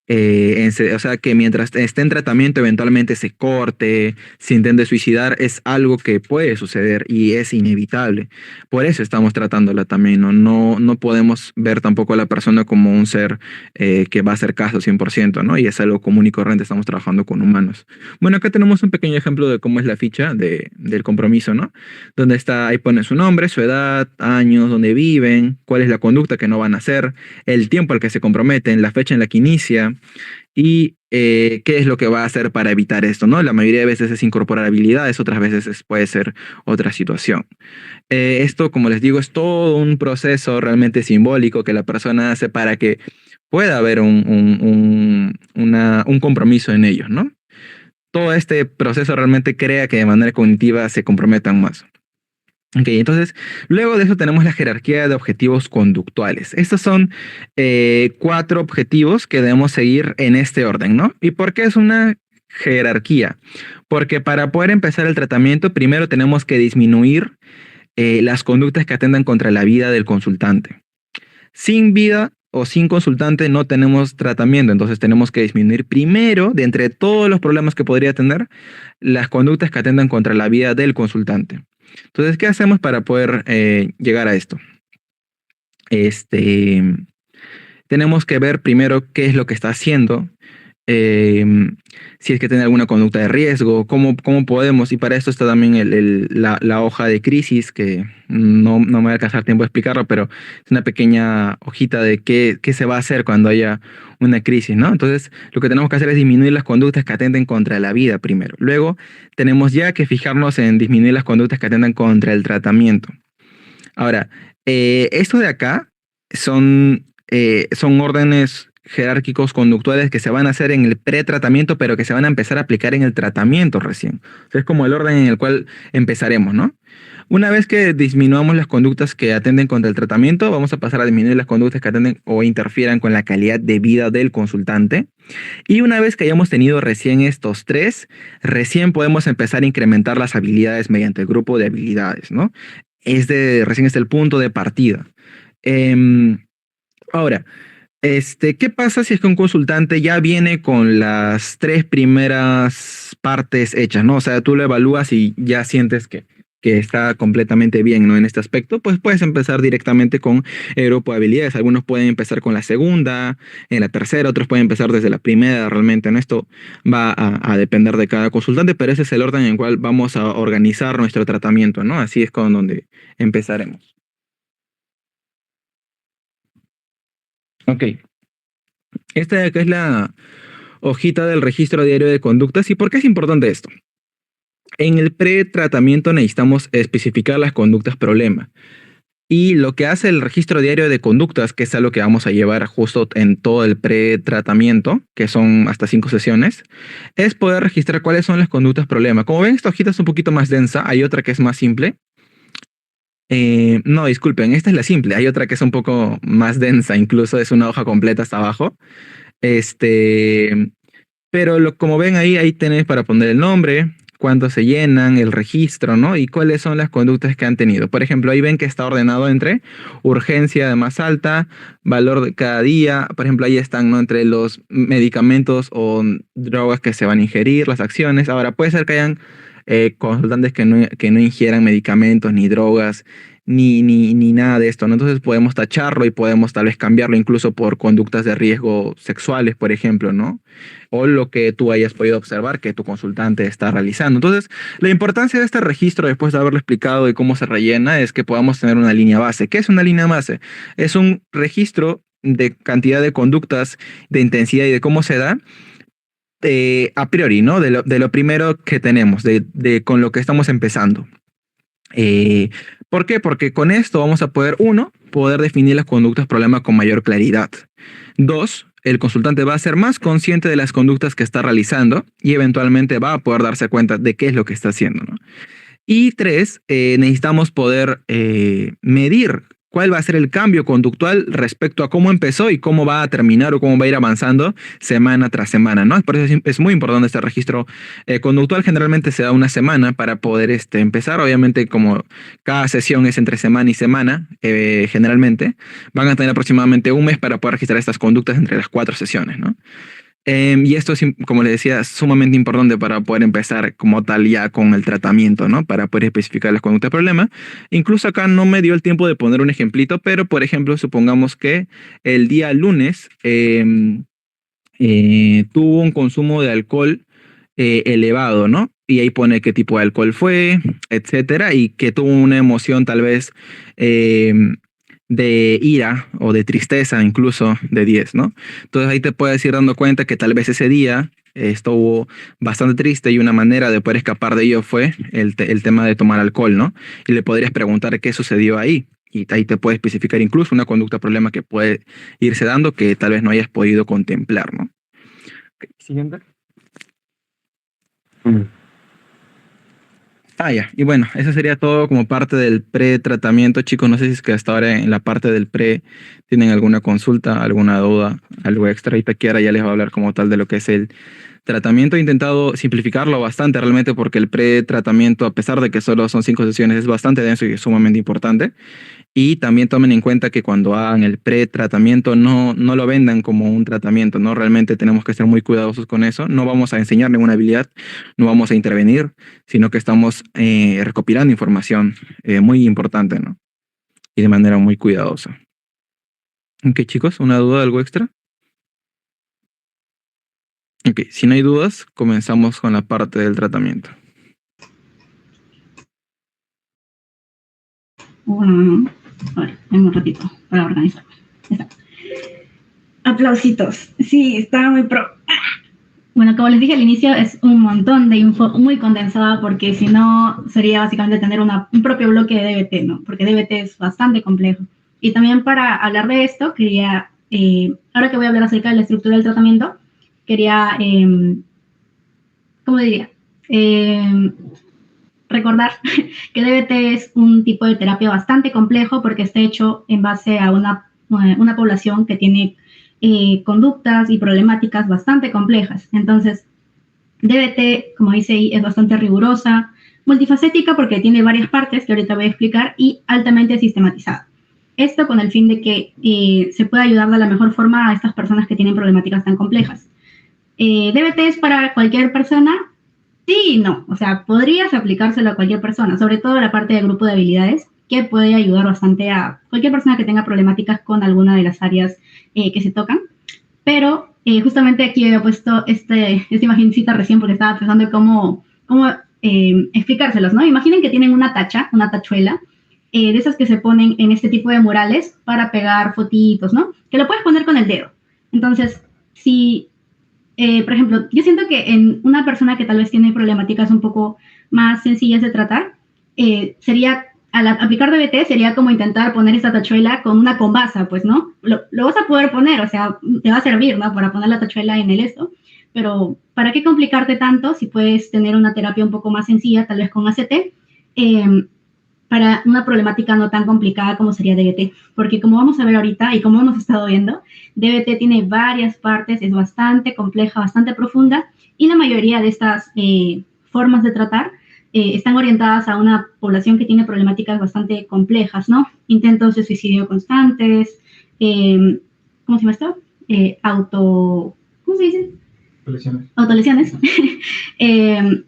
o sea, que mientras esté en tratamiento eventualmente se corte, se intente suicidar, es algo que puede suceder y es inevitable. Por eso estamos tratándola también, ¿no? No podemos ver tampoco a la persona como un ser que va a hacer caso 100%, ¿no? Y es algo común y corriente, estamos trabajando con humanos. Bueno, acá tenemos un pequeño ejemplo de cómo es la ficha del compromiso, ¿no? Donde está, ahí pone su nombre, su edad, años, dónde viven, cuál es la conducta que no van a hacer, el tiempo al que se comprometen, la fecha en la que inicia y qué es lo que va a hacer para evitar esto, ¿no? La mayoría de veces es incorporar habilidades, otras veces puede ser otra situación. Esto, como les digo, es todo un proceso realmente simbólico que la persona hace para que pueda haber un compromiso en ellos, ¿no? Todo este proceso realmente crea que de manera cognitiva se comprometan más. Ok, entonces, luego de eso tenemos la jerarquía de objetivos conductuales. Estos son 4 objetivos que debemos seguir en este orden, ¿no? ¿Y por qué es una jerarquía? Porque para poder empezar el tratamiento, primero tenemos que disminuir las conductas que atentan contra la vida del consultante. Sin vida o sin consultante no tenemos tratamiento, entonces tenemos que disminuir primero, de entre todos los problemas que podría tener, las conductas que atentan contra la vida del consultante. Entonces, ¿qué hacemos para poder llegar a esto? Tenemos que ver primero qué es lo que está haciendo, si es que tiene alguna conducta de riesgo, cómo podemos, y para esto está también la hoja de crisis, que no me va a alcanzar tiempo de explicarlo, pero es una pequeña hojita de qué se va a hacer cuando haya una crisis, ¿no? Entonces, lo que tenemos que hacer es disminuir las conductas que atenten contra la vida primero. Luego, tenemos ya que fijarnos en disminuir las conductas que atentan contra el tratamiento. Ahora, esto de acá son órdenes jerárquicos conductuales que se van a hacer en el pretratamiento, pero que se van a empezar a aplicar en el tratamiento recién. O sea, es como el orden en el cual empezaremos, ¿no? Una vez que disminuamos las conductas que atenden contra el tratamiento, vamos a pasar a disminuir las conductas que atenden o interfieran con la calidad de vida del consultante. Y una vez que hayamos tenido recién estos 3, recién podemos empezar a incrementar las habilidades mediante el grupo de habilidades, ¿no? Recién es el punto de partida. Ahora, ¿qué pasa si es que un consultante ya viene con las 3 primeras partes hechas, ¿no? O sea, tú lo evalúas y ya sientes que está completamente bien, ¿no? En este aspecto, pues puedes empezar directamente con el grupo de habilidades. Algunos pueden empezar con la segunda, en la tercera, otros pueden empezar desde la primera, realmente. En esto va a depender de cada consultante, pero ese es el orden en el cual vamos a organizar nuestro tratamiento, ¿no? Así es con donde empezaremos. Ok. Esta de acá es la hojita del registro diario de conductas. ¿Y por qué es importante esto? En el pretratamiento necesitamos especificar las conductas problema. Y lo que hace el registro diario de conductas, que es algo que vamos a llevar justo en todo el pretratamiento, que son hasta 5 sesiones, es poder registrar cuáles son las conductas problema. Como ven, esta hojita es un poquito más densa. Hay otra que es más simple. No, disculpen, esta es la simple. Hay otra que es un poco más densa, incluso es una hoja completa hasta abajo. Pero como ven ahí tenéis para poner el nombre, cuánto se llenan, el registro, ¿no? Y cuáles son las conductas que han tenido. Por ejemplo, ahí ven que está ordenado entre urgencia de más alta, valor de cada día. Por ejemplo, ahí están, ¿no? Entre los medicamentos o drogas que se van a ingerir, las acciones. Ahora, puede ser que hayan consultantes que no ingieran medicamentos ni drogas ni nada de esto, ¿no? Entonces podemos tacharlo y podemos tal vez cambiarlo incluso por conductas de riesgo sexuales, por ejemplo, ¿no? O lo que tú hayas podido observar que tu consultante está realizando. Entonces, la importancia de este registro, después de haberlo explicado de cómo se rellena, es que podamos tener una línea base. ¿Qué es una línea base? Es un registro de cantidad de conductas, de intensidad y de cómo se da, a priori, ¿no? De lo primero que tenemos, con lo que estamos empezando. ¿Por qué? Porque con esto vamos a poder, uno, poder definir las conductas problema con mayor claridad. Dos, el consultante va a ser más consciente de las conductas que está realizando y eventualmente va a poder darse cuenta de qué es lo que está haciendo, ¿no? Y tres, necesitamos poder medir cuál va a ser el cambio conductual respecto a cómo empezó y cómo va a terminar o cómo va a ir avanzando semana tras semana, ¿no? Por eso es muy importante este registro conductual. Generalmente se da una semana para poder empezar. Obviamente, como cada sesión es entre semana y semana, generalmente van a tener aproximadamente un mes para poder registrar estas conductas entre las 4 sesiones, ¿no? Y esto es, como les decía, sumamente importante para poder empezar como tal ya con el tratamiento, ¿no? Para poder especificar las conductas de problema. Incluso acá no me dio el tiempo de poner un ejemplito, pero por ejemplo, supongamos que el día lunes tuvo un consumo de alcohol elevado, ¿no? Y ahí pone qué tipo de alcohol fue, etcétera, y que tuvo una emoción tal vez de ira o de tristeza, incluso de 10, ¿no? Entonces ahí te puedes ir dando cuenta que tal vez ese día estuvo bastante triste y una manera de poder escapar de ello fue el tema de tomar alcohol, ¿no? Y le podrías preguntar qué sucedió ahí. Y ahí te puede especificar incluso una conducta problema que puede irse dando que tal vez no hayas podido contemplar, ¿no? Okay, siguiente. Ya. Y bueno, eso sería todo como parte del pre-tratamiento, chicos. No sé si es que hasta ahora en la parte del pre tienen alguna consulta, alguna duda, algo extra. Y Taquiara ya les va a hablar como tal de lo que es el tratamiento. He intentado simplificarlo bastante realmente porque el pre-tratamiento, a pesar de que solo son 5 sesiones, es bastante denso y es sumamente importante. Y también tomen en cuenta que cuando hagan el pre-tratamiento no lo vendan como un tratamiento, ¿no? Realmente tenemos que ser muy cuidadosos con eso. No vamos a enseñar ninguna habilidad, no vamos a intervenir, sino que estamos recopilando información muy importante, ¿no? Y de manera muy cuidadosa. Ok, chicos, ¿una duda, algo extra? Ok, si no hay dudas, comenzamos con la parte del tratamiento. Bueno, a ver, tengo un ratito para organizarme. Aplausitos. Sí, estaba muy pro. Bueno, como les dije al inicio, es un montón de info muy condensada porque si no sería básicamente tener un propio bloque de DBT, ¿no? Porque DBT es bastante complejo. Y también para hablar de esto, quería, ahora que voy a hablar acerca de la estructura del tratamiento, quería, ¿cómo diría? Recordar que DBT es un tipo de terapia bastante complejo porque está hecho en base a una población que tiene conductas y problemáticas bastante complejas. Entonces, DBT, como dice ahí, es bastante rigurosa, multifacética porque tiene varias partes que ahorita voy a explicar y altamente sistematizada. Esto con el fin de que se pueda ayudar de la mejor forma a estas personas que tienen problemáticas tan complejas. DBT es para cualquier persona. Sí y no, o sea, podrías aplicárselo a cualquier persona, sobre todo la parte del grupo de habilidades, que puede ayudar bastante a cualquier persona que tenga problemáticas con alguna de las áreas que se tocan. Pero justamente aquí había puesto esta imagencita recién porque estaba pensando en cómo explicárselos, ¿no? Imaginen que tienen una tachuela, de esas que se ponen en este tipo de murales para pegar fotitos, ¿no? Que lo puedes poner con el dedo. Entonces, si por ejemplo, yo siento que en una persona que tal vez tiene problemáticas un poco más sencillas de tratar, sería, al aplicar DBT, sería como intentar poner esta tachuela con una combaza, pues, ¿no? Lo vas a poder poner, o sea, te va a servir, ¿no? Para poner la tachuela en el esto, pero ¿para qué complicarte tanto si puedes tener una terapia un poco más sencilla, tal vez con ACT, para una problemática no tan complicada como sería DBT? Porque como vamos a ver ahorita y como hemos estado viendo, DBT tiene varias partes, es bastante compleja, bastante profunda, y la mayoría de estas formas de tratar están orientadas a una población que tiene problemáticas bastante complejas, ¿no? Intentos de suicidio constantes, ¿cómo se llama esto? ¿Cómo se dice? Autolesiones.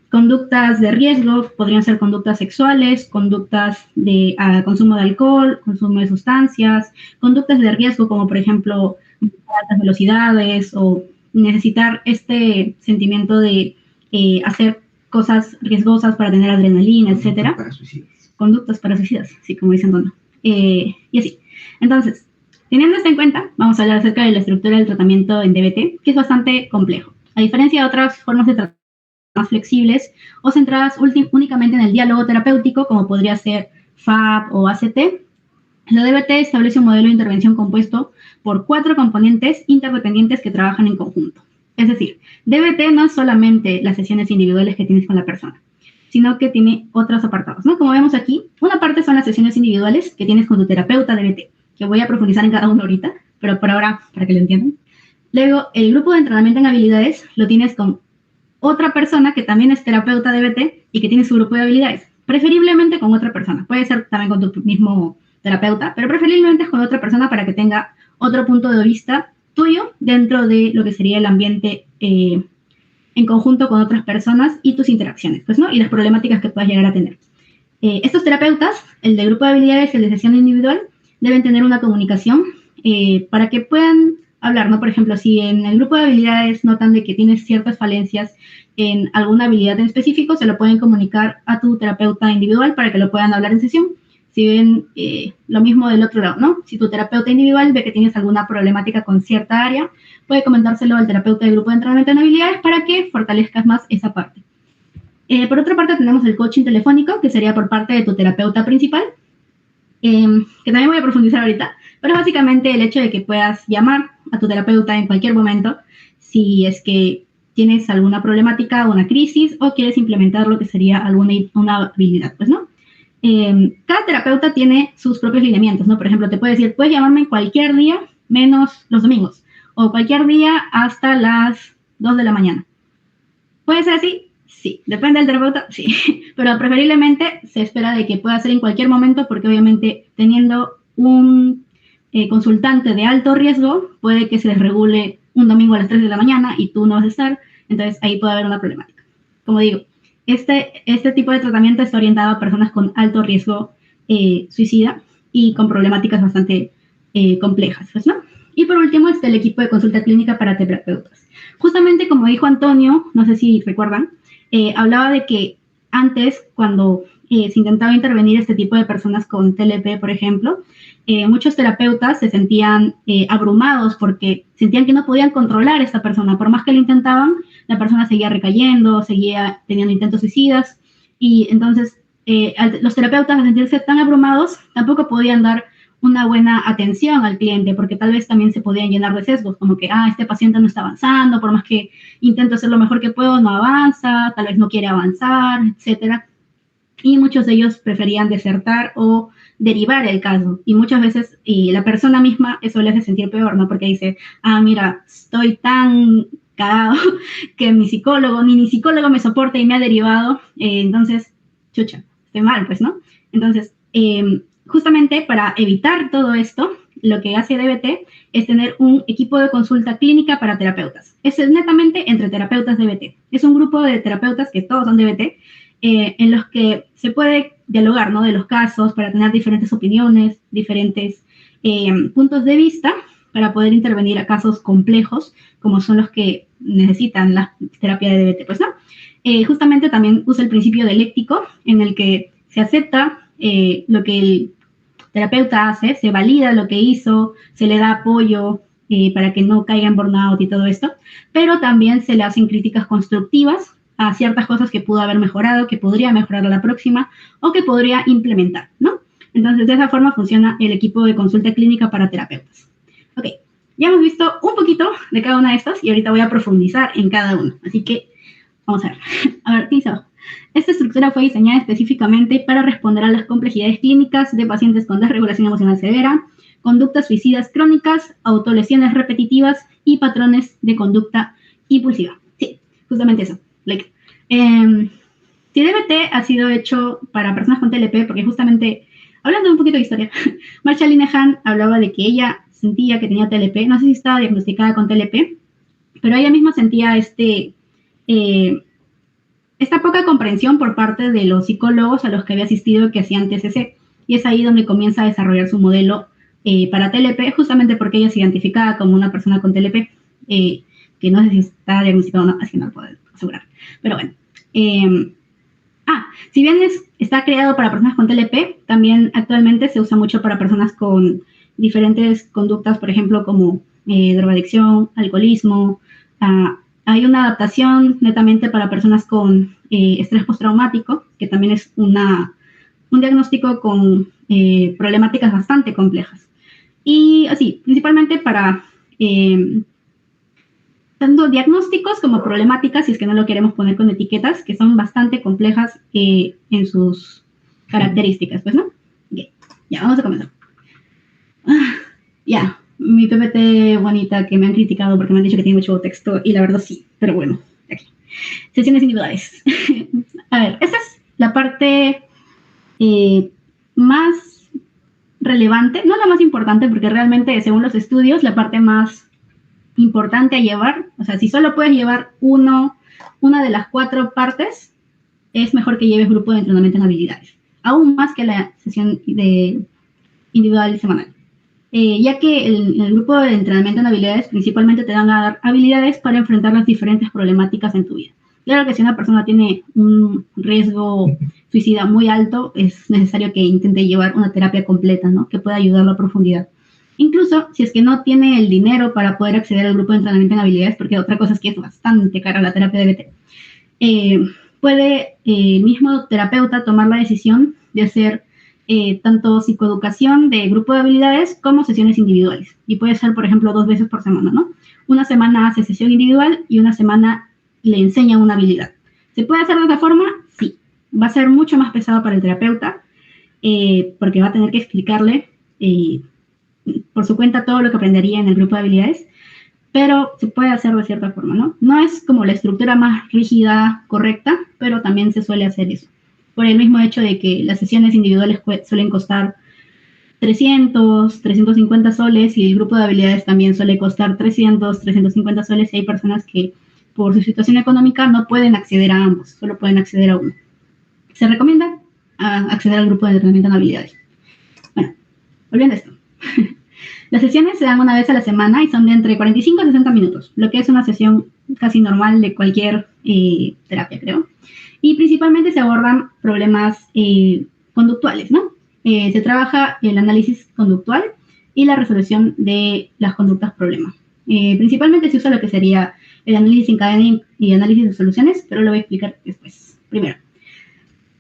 Conductas de riesgo, podrían ser conductas sexuales, conductas de consumo de alcohol, consumo de sustancias, conductas de riesgo como por ejemplo altas velocidades o necesitar este sentimiento de hacer cosas riesgosas para tener adrenalina, etcétera. Conductas para suicidas, sí, como dicen, bueno. Y así. Entonces, Teniendo esto en cuenta, vamos a hablar acerca de la estructura del tratamiento en DBT, que es bastante complejo. A diferencia de otras formas de tratamiento más flexibles o centradas únicamente en el diálogo terapéutico, como podría ser FAB o ACT, la DBT establece un modelo de intervención compuesto por 4 componentes interdependientes que trabajan en conjunto. Es decir, DBT no es solamente las sesiones individuales que tienes con la persona, sino que tiene otros apartados, ¿no? Como vemos aquí, una parte son las sesiones individuales que tienes con tu terapeuta DBT, que voy a profundizar en cada uno ahorita, pero por ahora, para que lo entiendan. Luego, el grupo de entrenamiento en habilidades lo tienes con otra persona que también es terapeuta DBT y que tiene su grupo de habilidades, preferiblemente con otra persona. Puede ser también con tu mismo terapeuta, pero preferiblemente es con otra persona para que tenga otro punto de vista tuyo dentro de lo que sería el ambiente en conjunto con otras personas y tus interacciones, pues, ¿no? Y las problemáticas que puedas llegar a tener. Estos terapeutas, el de grupo de habilidades y el de sesión individual, deben tener una comunicación para que puedan hablar, ¿no? Por ejemplo, si en el grupo de habilidades notan de que tienes ciertas falencias en alguna habilidad en específico, se lo pueden comunicar a tu terapeuta individual para que lo puedan hablar en sesión. Si ven lo mismo del otro lado, ¿no? Si tu terapeuta individual ve que tienes alguna problemática con cierta área, puede comentárselo al terapeuta del grupo de entrenamiento en habilidades para que fortalezcas más esa parte. Por otra parte, tenemos el coaching telefónico, que sería por parte de tu terapeuta principal, que también voy a profundizar ahorita, pero es básicamente el hecho de que puedas llamar a tu terapeuta en cualquier momento si es que tienes alguna problemática o una crisis o quieres implementar lo que sería una habilidad, pues, ¿no? Cada terapeuta tiene sus propios lineamientos, ¿no? Por ejemplo, te puede decir, puedes llamarme cualquier día menos los domingos o cualquier día hasta las 2 de la mañana. ¿Puede ser así? Sí. ¿Depende del terapeuta? Sí. Pero preferiblemente se espera de que pueda ser en cualquier momento porque obviamente teniendo un consultante de alto riesgo puede que se les regule un domingo a las 3 de la mañana y tú no vas a estar, entonces ahí puede haber una problemática. Como digo, este tipo de tratamiento está orientado a personas con alto riesgo suicida y con problemáticas bastante complejas, pues, ¿no? Y por último está el equipo de consulta clínica para terapeutas. Justamente como dijo Antonio, no sé si recuerdan, hablaba de que antes, cuando se intentaba intervenir este tipo de personas con TLP, por ejemplo, muchos terapeutas se sentían abrumados porque sentían que no podían controlar a esta persona. Por más que lo intentaban, la persona seguía recayendo, seguía teniendo intentos suicidas y entonces los terapeutas, al sentirse tan abrumados, tampoco podían dar una buena atención al cliente, porque tal vez también se podían llenar de sesgos, como que, este paciente no está avanzando, por más que intento hacer lo mejor que puedo, no avanza, tal vez no quiere avanzar, etcétera. Y muchos de ellos preferían desertar o derivar el caso. Y muchas veces la persona misma eso le hace sentir peor, ¿no? Porque dice, mira, estoy tan cagado que ni mi psicólogo me soporta y me ha derivado, entonces, chucha, estoy mal, pues, ¿no? Entonces, justamente para evitar todo esto, lo que hace DBT es tener un equipo de consulta clínica para terapeutas. Es netamente entre terapeutas DBT. Es un grupo de terapeutas que todos son DBT, en los que se puede dialogar, ¿no? De los casos para tener diferentes opiniones, diferentes puntos de vista para poder intervenir a casos complejos como son los que necesitan la terapia de DBT, pues, ¿no? Justamente también usa el principio dialéctico en el que se acepta lo que el terapeuta hace, se valida lo que hizo, se le da apoyo para que no caiga en burnout y todo esto, pero también se le hacen críticas constructivas a ciertas cosas que pudo haber mejorado, que podría mejorar a la próxima o que podría implementar, ¿no? Entonces, de esa forma funciona el equipo de consulta clínica para terapeutas. Ok, ya hemos visto un poquito de cada una de estas y ahorita voy a profundizar en cada uno. Así que, vamos a ver. A ver, dice abajo. Esta estructura fue diseñada específicamente para responder a las complejidades clínicas de pacientes con desregulación emocional severa, conductas suicidas crónicas, autolesiones repetitivas y patrones de conducta impulsiva. Sí, justamente eso. Si DBT ha sido hecho para personas con TLP, porque justamente, hablando un poquito de historia, Marsha Linehan hablaba de que ella sentía que tenía TLP, no sé si estaba diagnosticada con TLP, pero ella misma sentía esta poca comprensión por parte de los psicólogos a los que había asistido que hacían TCC, y es ahí donde comienza a desarrollar su modelo para TLP, justamente porque ella se identificaba como una persona con TLP, que no sé si está diagnosticado o no, así no lo puedo asegurar. Pero bueno. Si bien está creado para personas con TLP, también actualmente se usa mucho para personas con diferentes conductas, por ejemplo, como drogadicción, alcoholismo. Hay una adaptación netamente para personas con estrés postraumático, que también es un diagnóstico con problemáticas bastante complejas. Y así, principalmente para tanto diagnósticos como problemáticas, si es que no lo queremos poner con etiquetas, que son bastante complejas en sus características, pues, ¿no? Okay. Ya, vamos a comenzar. Ya, mi PPT bonita que me han criticado porque me han dicho que tiene mucho texto, y la verdad sí, pero bueno, aquí. Sesiones individuales. A ver, esta es la parte más relevante, no la más importante, porque realmente, según los estudios, la parte más importante a llevar, o sea, si solo puedes llevar una de las 4 partes, es mejor que lleves grupo de entrenamiento en habilidades, aún más que la sesión individual y semanal. Ya que el grupo de entrenamiento en habilidades principalmente te van a dar habilidades para enfrentar las diferentes problemáticas en tu vida. Claro que si una persona tiene un riesgo suicida muy alto, es necesario que intente llevar una terapia completa, ¿no? Que pueda ayudarlo a profundidad. Incluso si es que no tiene el dinero para poder acceder al grupo de entrenamiento en habilidades, porque otra cosa es que es bastante cara la terapia DBT, puede el mismo terapeuta tomar la decisión de hacer tanto psicoeducación de grupo de habilidades como sesiones individuales. Y puede ser, por ejemplo, 2 veces por semana, ¿no? Una semana hace sesión individual y una semana le enseña una habilidad. ¿Se puede hacer de esta forma? Sí. Va a ser mucho más pesado para el terapeuta porque va a tener que explicarle por su cuenta todo lo que aprendería en el grupo de habilidades, pero se puede hacer de cierta forma, ¿no? No es como la estructura más rígida, correcta, pero también se suele hacer eso. Por el mismo hecho de que las sesiones individuales suelen costar 300, 350 soles y el grupo de habilidades también suele costar 300, 350 soles y hay personas que por su situación económica no pueden acceder a ambos, solo pueden acceder a uno. Se recomienda acceder al grupo de entrenamiento en habilidades. Bueno, volviendo a esto. Las sesiones se dan una vez a la semana y son de entre 45 a 60 minutos, lo que es una sesión casi normal de cualquier terapia, creo. Y principalmente se abordan problemas conductuales, ¿no? Se trabaja el análisis conductual y la resolución de las conductas problema. Principalmente se usa lo que sería el análisis en cadena y análisis de soluciones, pero lo voy a explicar después. Primero,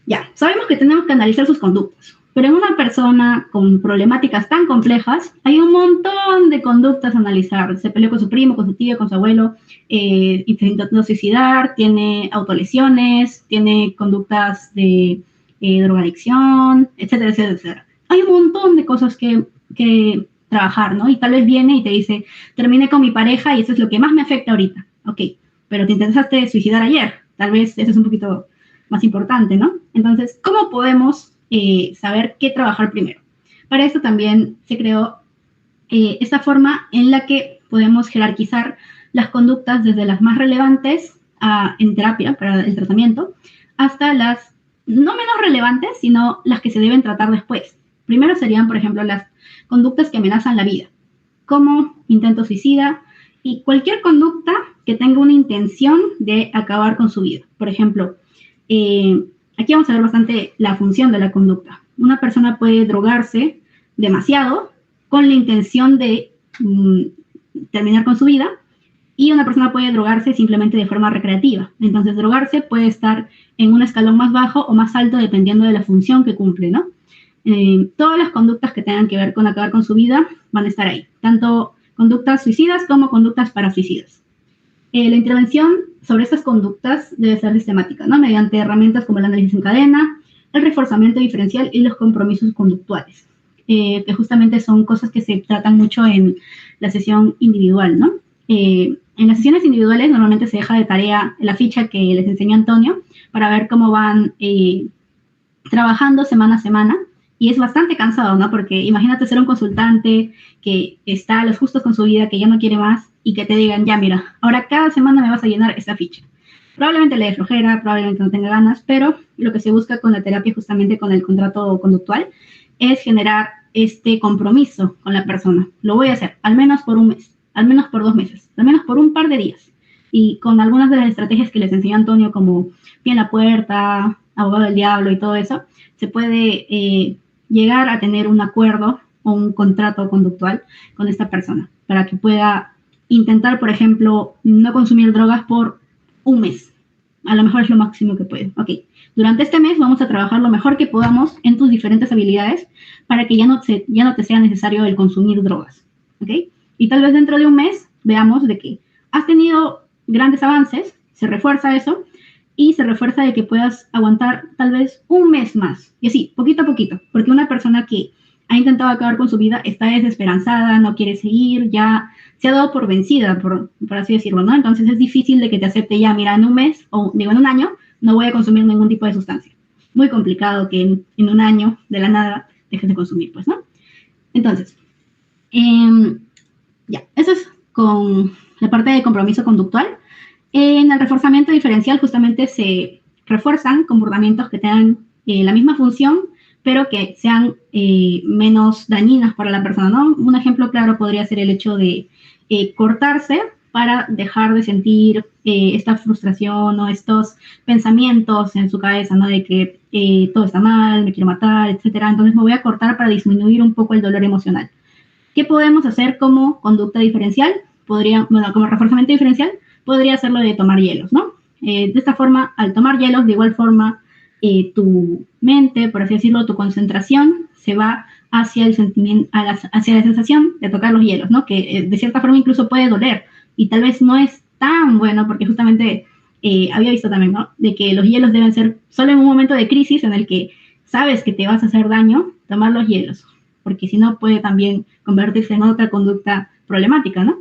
ya, sabemos que tenemos que analizar sus conductas, pero en una persona con problemáticas tan complejas hay un montón de conductas a analizar. Se peleó con su primo, con su tío, con su abuelo, intentó suicidar, tiene autolesiones, tiene conductas de drogadicción, etcétera, etcétera, etcétera. Hay un montón de cosas que trabajar, ¿no? Y tal vez viene y te dice, terminé con mi pareja y eso es lo que más me afecta ahorita. Ok, pero te intentaste suicidar ayer. Tal vez eso es un poquito más importante, ¿no? Entonces, ¿cómo podemos saber qué trabajar primero? Para esto también se creó esta forma en la que podemos jerarquizar las conductas desde las más relevantes en terapia para el tratamiento hasta las no menos relevantes, sino las que se deben tratar después. Primero serían, por ejemplo, las conductas que amenazan la vida, como intento suicida y cualquier conducta que tenga una intención de acabar con su vida. Por ejemplo, aquí vamos a ver bastante la función de la conducta. Una persona puede drogarse demasiado con la intención de terminar con su vida y una persona puede drogarse simplemente de forma recreativa. Entonces, drogarse puede estar en un escalón más bajo o más alto dependiendo de la función que cumple, ¿no? Todas las conductas que tengan que ver con acabar con su vida van a estar ahí, tanto conductas suicidas como conductas parasuicidas. La intervención sobre estas conductas debe ser sistemática, ¿no? Mediante herramientas como el análisis en cadena, el reforzamiento diferencial y los compromisos conductuales, que justamente son cosas que se tratan mucho en la sesión individual, ¿no? En las sesiones individuales normalmente se deja de tarea la ficha que les enseñó Antonio para ver cómo van trabajando semana a semana. Y es bastante cansado, ¿no? Porque imagínate ser un consultante que está a los justos con su vida, que ya no quiere más, y que te digan, ya mira, ahora cada semana me vas a llenar esta ficha. Probablemente le dé flojera, probablemente no tenga ganas, pero lo que se busca con la terapia, justamente con el contrato conductual, es generar este compromiso con la persona. Lo voy a hacer, al menos por un mes, al menos por 2 meses, al menos por un par de días. Y con algunas de las estrategias que les enseñó Antonio, como pie en la puerta, abogado del diablo y todo eso, se puede llegar a tener un acuerdo o un contrato conductual con esta persona para que pueda intentar, por ejemplo, no consumir drogas por un mes. A lo mejor es lo máximo que puede. Ok, durante este mes vamos a trabajar lo mejor que podamos en tus diferentes habilidades para que ya no te sea necesario el consumir drogas. ¿Ok? Y tal vez dentro de un mes veamos de que has tenido grandes avances, se refuerza eso, y se refuerza de que puedas aguantar tal vez un mes más. Y así, poquito a poquito. Porque una persona que ha intentado acabar con su vida está desesperanzada, no quiere seguir, ya se ha dado por vencida, por así decirlo, ¿no? Entonces es difícil de que te acepte ya, mira, en un mes, o digo, en un año, no voy a consumir ningún tipo de sustancia. Muy complicado que en un año, de la nada, dejes de consumir, pues, ¿no? Entonces, ya, eso es con la parte de compromiso conductual. En el reforzamiento diferencial justamente se refuerzan comportamientos que tengan la misma función, pero que sean menos dañinas para la persona, ¿no? Un ejemplo claro podría ser el hecho de cortarse para dejar de sentir esta frustración o estos pensamientos en su cabeza, ¿no? De que todo está mal, me quiero matar, etcétera. Entonces me voy a cortar para disminuir un poco el dolor emocional. ¿Qué podemos hacer como conducta diferencial? Como reforzamiento diferencial, podría hacerlo de tomar hielos, ¿no? De esta forma, al tomar hielos, de igual forma, tu mente, por así decirlo, tu concentración se va hacia el sentimiento, hacia la sensación de tocar los hielos, ¿no? Que de cierta forma incluso puede doler y tal vez no es tan bueno porque justamente había visto también, ¿no? De que los hielos deben ser solo en un momento de crisis en el que sabes que te vas a hacer daño, tomar los hielos, porque si no puede también convertirse en otra conducta problemática, ¿no?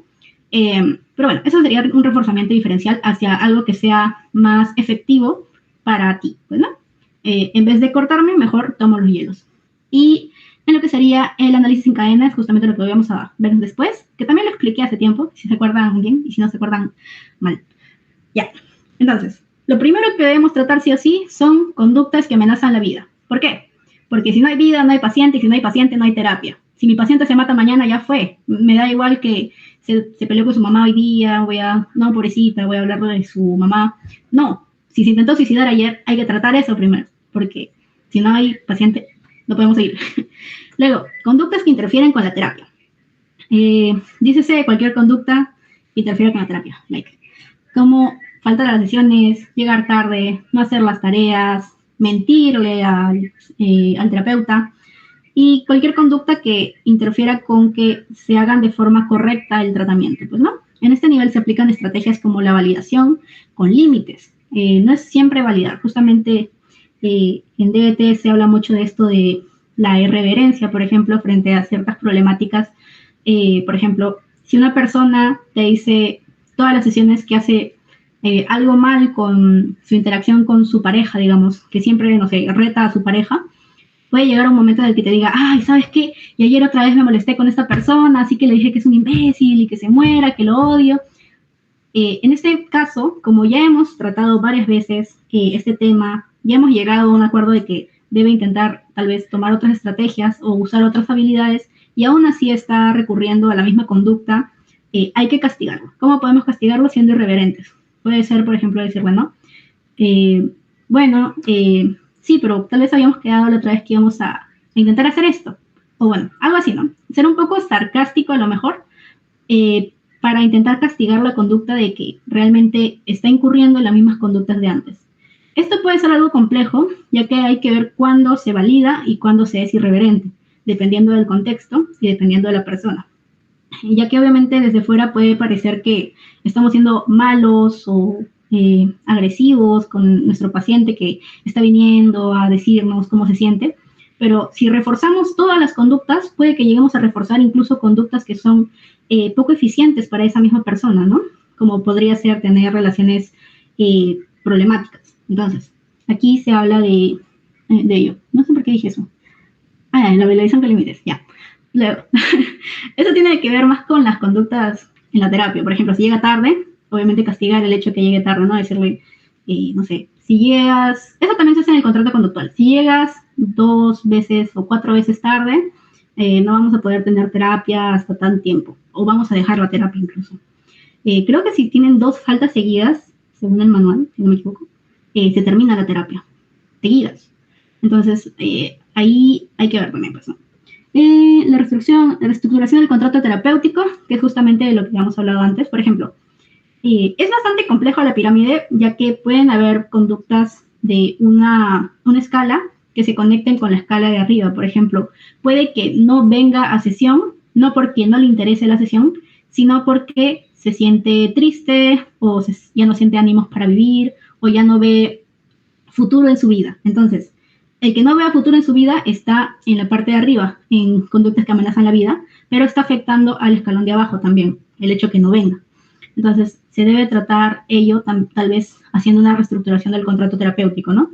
Pero bueno, eso sería un reforzamiento diferencial hacia algo que sea más efectivo para ti, pues, ¿no? En vez de cortarme, mejor tomo los hielos. Y en lo que sería el análisis en cadena, es justamente lo que vamos a ver después, que también lo expliqué hace tiempo, si se acuerdan bien y si no se acuerdan mal. Ya, entonces, lo primero que debemos tratar sí o sí son conductas que amenazan la vida. ¿Por qué? Porque si no hay vida, no hay paciente, y si no hay paciente, no hay terapia. Si mi paciente se mata mañana, ya fue. Me da igual que se peleó con su mamá hoy día, no, pobrecita, voy a hablar de su mamá. No, si se intentó suicidar ayer, hay que tratar eso primero, porque si no hay paciente, no podemos seguir. Luego, conductas que interfieren con la terapia. Dícese cualquier conducta que interfiera con la terapia, como faltar a las sesiones, llegar tarde, no hacer las tareas, mentirle al terapeuta, y cualquier conducta que interfiera con que se hagan de forma correcta el tratamiento, pues, ¿no? En este nivel se aplican estrategias como la validación con límites. No es siempre validar. Justamente en DBT se habla mucho de esto de la irreverencia, por ejemplo, frente a ciertas problemáticas. Por ejemplo, si una persona te dice todas las sesiones que hace algo mal con su interacción con su pareja, digamos, que siempre, no sé, reta a su pareja, puede llegar un momento en el que te diga, ay, ¿sabes qué? Y ayer otra vez me molesté con esta persona, así que le dije que es un imbécil y que se muera, que lo odio. En este caso, como ya hemos tratado varias veces este tema, ya hemos llegado a un acuerdo de que debe intentar tal vez tomar otras estrategias o usar otras habilidades y aún así está recurriendo a la misma conducta, hay que castigarlo. ¿Cómo podemos castigarlo? Siendo irreverentes. Puede ser, por ejemplo, decir, sí, pero tal vez habíamos quedado la otra vez que íbamos a intentar hacer esto. O bueno, algo así, ¿no? Ser un poco sarcástico a lo mejor para intentar castigar la conducta de que realmente está incurriendo en las mismas conductas de antes. Esto puede ser algo complejo, ya que hay que ver cuándo se valida y cuándo se es irreverente, dependiendo del contexto y dependiendo de la persona. Ya que obviamente desde fuera puede parecer que estamos siendo malos o agresivos con nuestro paciente que está viniendo a decirnos cómo se siente, pero si reforzamos todas las conductas, puede que lleguemos a reforzar incluso conductas que son poco eficientes para esa misma persona, ¿no? Como podría ser tener relaciones problemáticas. Entonces, aquí se habla de ello. No sé por qué dije eso. La validación con límites, ya. Luego, eso tiene que ver más con las conductas en la terapia. Por ejemplo, si llega tarde, obviamente castigar el hecho de que llegue tarde, ¿no? Decirle, no sé, si llegas, eso también se hace en el contrato conductual. Si llegas 2 veces o 4 veces tarde, no vamos a poder tener terapia hasta tan tiempo, o vamos a dejar la terapia incluso. Creo que si tienen 2 faltas seguidas, según el manual, si no me equivoco, se termina la terapia, seguidas. Entonces, ahí hay que ver también, pues, ¿no? La reestructuración del contrato terapéutico, que es justamente de lo que habíamos hablado antes. Por ejemplo, es bastante complejo la pirámide, ya que pueden haber conductas de una escala que se conecten con la escala de arriba. Por ejemplo, puede que no venga a sesión, no porque no le interese la sesión, sino porque se siente triste o ya no siente ánimos para vivir o ya no ve futuro en su vida. Entonces, el que no vea futuro en su vida está en la parte de arriba, en conductas que amenazan la vida, pero está afectando al escalón de abajo también, el hecho que no venga. Entonces, se debe tratar ello tal vez haciendo una reestructuración del contrato terapéutico, ¿no?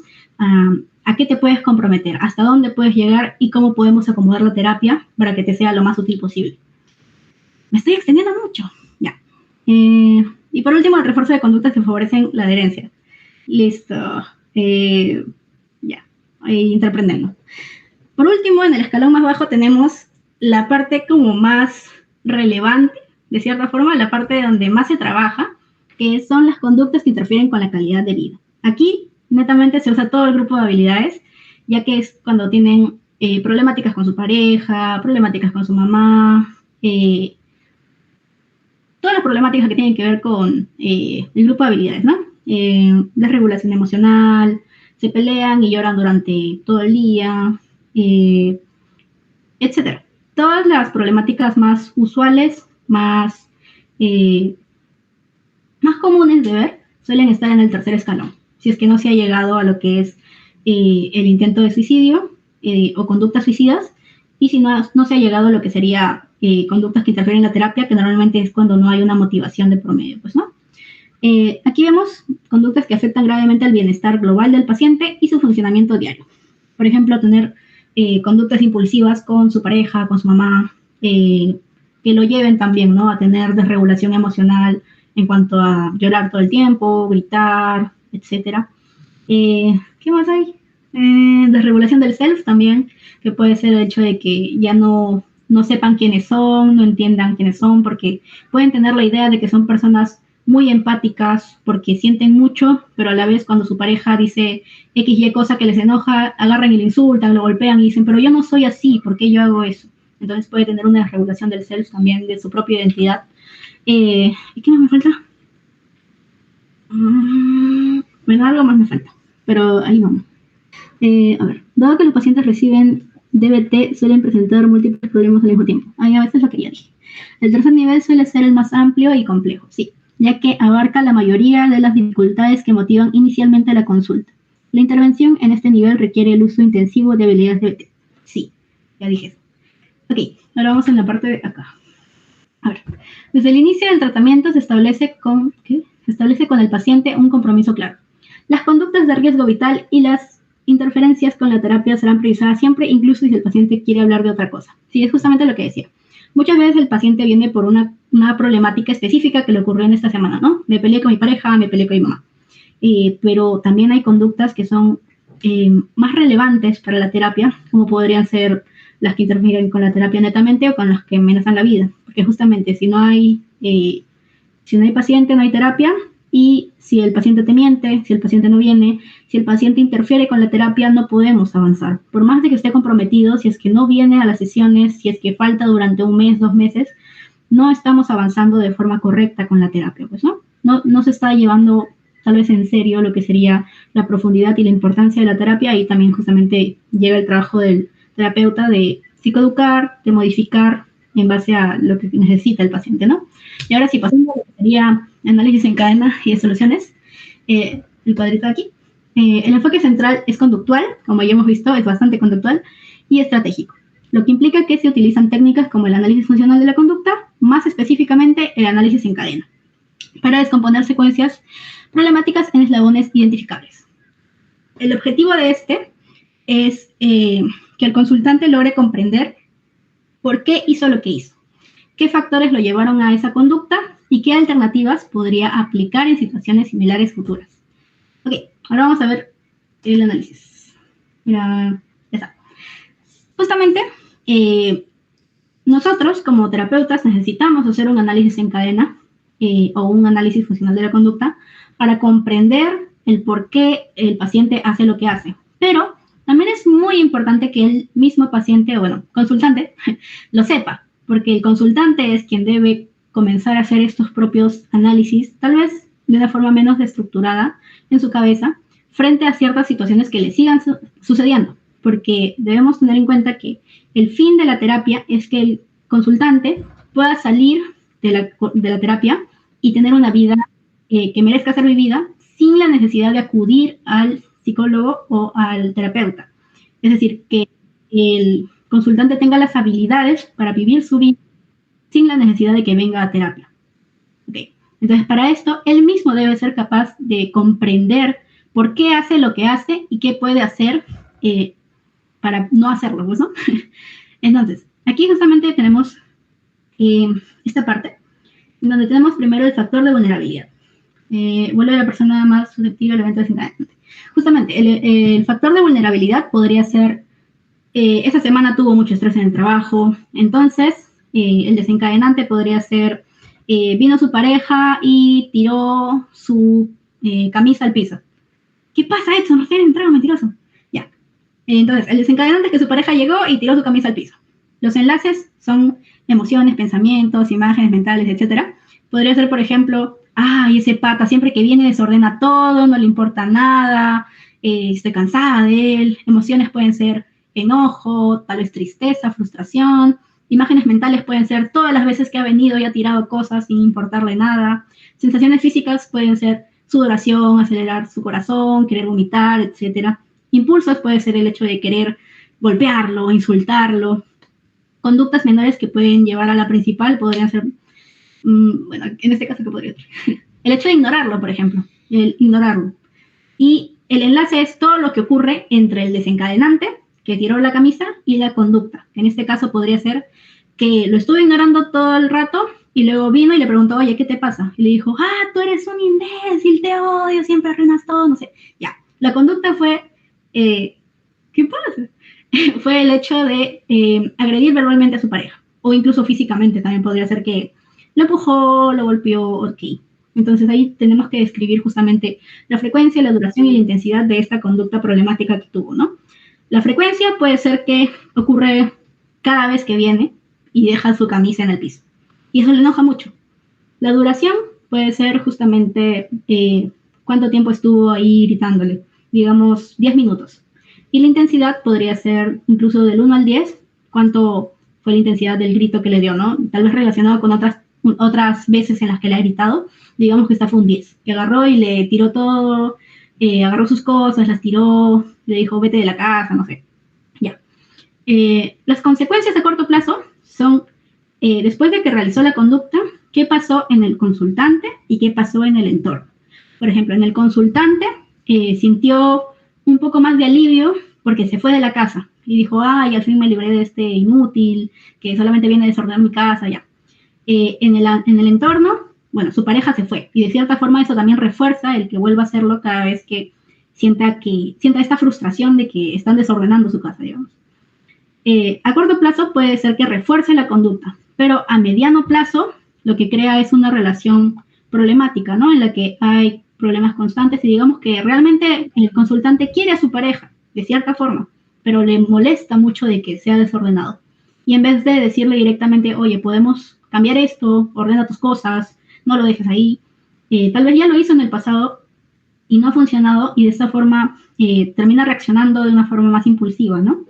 ¿A qué te puedes comprometer? ¿Hasta dónde puedes llegar? ¿Y cómo podemos acomodar la terapia para que te sea lo más útil posible? Me estoy extendiendo mucho, ya. Y por último, el refuerzo de conductas que favorecen la adherencia. Listo. Ya, interpretando. Por último, en el escalón más bajo tenemos la parte como más relevante, de cierta forma, la parte donde más se trabaja, que son las conductas que interfieren con la calidad de vida. Aquí, netamente, se usa todo el grupo de habilidades, ya que es cuando tienen problemáticas con su pareja, problemáticas con su mamá, todas las problemáticas que tienen que ver con el grupo de habilidades, ¿no? Desregulación emocional, se pelean y lloran durante todo el día, etcétera. Todas las problemáticas más usuales, más comunes de ver, suelen estar en el tercer escalón, si es que no se ha llegado a lo que es el intento de suicidio o conductas suicidas, y si no se ha llegado a lo que sería conductas que interfieren en la terapia, que normalmente es cuando no hay una motivación de promedio, pues, ¿no? Aquí vemos conductas que afectan gravemente al bienestar global del paciente y su funcionamiento diario. Por ejemplo, tener conductas impulsivas con su pareja, con su mamá, que lo lleven también, ¿no?, a tener desregulación emocional en cuanto a llorar todo el tiempo, gritar, etc. ¿Qué más hay? Desregulación del self también, que puede ser el hecho de que ya no sepan quiénes son, no entiendan quiénes son, porque pueden tener la idea de que son personas muy empáticas porque sienten mucho, pero a la vez cuando su pareja dice X, Y cosa que les enoja, agarran y le insultan, lo golpean y dicen, pero yo no soy así, ¿por qué yo hago eso? Entonces puede tener una desregulación del self también, de su propia identidad. ¿Y qué más me falta? Bueno, algo más me falta, pero ahí vamos. A ver, dado que los pacientes reciben DBT, suelen presentar múltiples problemas al mismo tiempo. A veces lo que ya dije. El tercer nivel suele ser el más amplio y complejo, sí, ya que abarca la mayoría de las dificultades que motivan inicialmente la consulta. La intervención en este nivel requiere el uso intensivo de habilidades DBT. Sí, ya dije eso. Ok, ahora vamos en la parte de acá. A ver, desde el inicio del tratamiento se establece con el paciente un compromiso claro. Las conductas de riesgo vital y las interferencias con la terapia serán priorizadas siempre, incluso si el paciente quiere hablar de otra cosa. Sí, es justamente lo que decía. Muchas veces el paciente viene por una problemática específica que le ocurrió en esta semana, ¿no? Me peleé con mi pareja, me peleé con mi mamá. Pero también hay conductas que son más relevantes para la terapia, como podrían ser las que interfieren con la terapia netamente o con las que amenazan la vida. Porque justamente si no hay paciente, no hay terapia, y si el paciente te miente, si el paciente no viene, si el paciente interfiere con la terapia, no podemos avanzar. Por más de que esté comprometido, si es que no viene a las sesiones, si es que falta durante 1 mes, 2 meses, no estamos avanzando de forma correcta con la terapia, pues, ¿no? No se está llevando tal vez en serio lo que sería la profundidad y la importancia de la terapia, y también justamente llega el trabajo del terapeuta de psicoeducar, de modificar en base a lo que necesita el paciente, ¿no? Y ahora sí, pasando a lo que sería análisis en cadena y de soluciones, el cuadrito de aquí. El enfoque central es conductual, como ya hemos visto, es bastante conductual y estratégico, lo que implica que se utilizan técnicas como el análisis funcional de la conducta, más específicamente el análisis en cadena, para descomponer secuencias problemáticas en eslabones identificables. El objetivo de este es que el consultante logre comprender por qué hizo lo que hizo, qué factores lo llevaron a esa conducta y qué alternativas podría aplicar en situaciones similares futuras. Ok, ahora vamos a ver el análisis. Mira, ya está. Justamente, nosotros como terapeutas necesitamos hacer un análisis en cadena o un análisis funcional de la conducta para comprender el por qué el paciente hace lo que hace. Pero también es muy importante que el mismo paciente, o bueno, consultante, lo sepa, porque el consultante es quien debe comenzar a hacer estos propios análisis, tal vez de una forma menos estructurada en su cabeza, frente a ciertas situaciones que le sigan sucediendo, porque debemos tener en cuenta que el fin de la terapia es que el consultante pueda salir de la terapia y tener una vida que merezca ser vivida sin la necesidad de acudir al psicólogo o al terapeuta. Es decir, que el consultante tenga las habilidades para vivir su vida sin la necesidad de que venga a terapia. Okay. Entonces, para esto, él mismo debe ser capaz de comprender por qué hace lo que hace y qué puede hacer para no hacerlo, ¿no? Entonces, aquí justamente tenemos esta parte, donde tenemos primero el factor de vulnerabilidad. Vuelve a la persona más susceptible al evento desencadenante. Justamente, el factor de vulnerabilidad podría ser, esa semana tuvo mucho estrés en el trabajo, entonces el desencadenante podría ser, vino su pareja y tiró su camisa al piso. ¿Qué pasa, Edson? Recién entrado, mentiroso. Ya. Entonces, el desencadenante es que su pareja llegó y tiró su camisa al piso. Los enlaces son emociones, pensamientos, imágenes mentales, etc. Podría ser, por ejemplo, ay, ese pata siempre que viene desordena todo, no le importa nada, estoy cansada de él. Emociones pueden ser enojo, tal vez tristeza, frustración. Imágenes mentales pueden ser todas las veces que ha venido y ha tirado cosas sin importarle nada. Sensaciones físicas pueden ser sudoración, acelerar su corazón, querer vomitar, etc. Impulsos puede ser el hecho de querer golpearlo, insultarlo. Conductas menores que pueden llevar a la principal podrían ser, bueno, en este caso, ¿qué podría ser? El hecho de ignorarlo, por ejemplo, el ignorarlo. Y el enlace es todo lo que ocurre entre el desencadenante, que tiró la camisa, y la conducta. En este caso podría ser que lo estuve ignorando todo el rato y luego vino y le preguntó, oye, ¿qué te pasa? Y le dijo, tú eres un imbécil, te odio, siempre arruinas todo, no sé. Ya, la conducta fue, ¿qué pasa? Fue el hecho de agredir verbalmente a su pareja, o incluso físicamente, también podría ser que lo empujó, lo golpeó, ok. Entonces ahí tenemos que describir justamente la frecuencia, la duración y la intensidad de esta conducta problemática que tuvo, ¿no? La frecuencia puede ser que ocurre cada vez que viene y deja su camisa en el piso, y eso le enoja mucho. La duración puede ser justamente cuánto tiempo estuvo ahí gritándole, digamos 10 minutos. Y la intensidad podría ser incluso del 1 al 10, cuánto fue la intensidad del grito que le dio, ¿no? Tal vez relacionado con otras veces en las que le ha gritado, digamos que esta fue un 10, que agarró y le tiró todo, agarró sus cosas, las tiró, le dijo vete de la casa, no sé. Ya. Las consecuencias a corto plazo son, después de que realizó la conducta, qué pasó en el consultante y qué pasó en el entorno. Por ejemplo, en el consultante sintió un poco más de alivio porque se fue de la casa y dijo, ay, al fin me libré de este inútil que solamente viene a desordenar mi casa, ya. En el entorno, bueno, su pareja se fue y de cierta forma eso también refuerza el que vuelva a hacerlo cada vez que sienta esta frustración de que están desordenando su casa, digamos. A corto plazo puede ser que refuerce la conducta, pero a mediano plazo lo que crea es una relación problemática, ¿no? En la que hay problemas constantes y digamos que realmente el consultante quiere a su pareja, de cierta forma, pero le molesta mucho de que sea desordenado. Y en vez de decirle directamente, oye, podemos cambiar esto, ordena tus cosas, no lo dejes ahí, tal vez ya lo hizo en el pasado y no ha funcionado y de esta forma termina reaccionando de una forma más impulsiva, ¿no?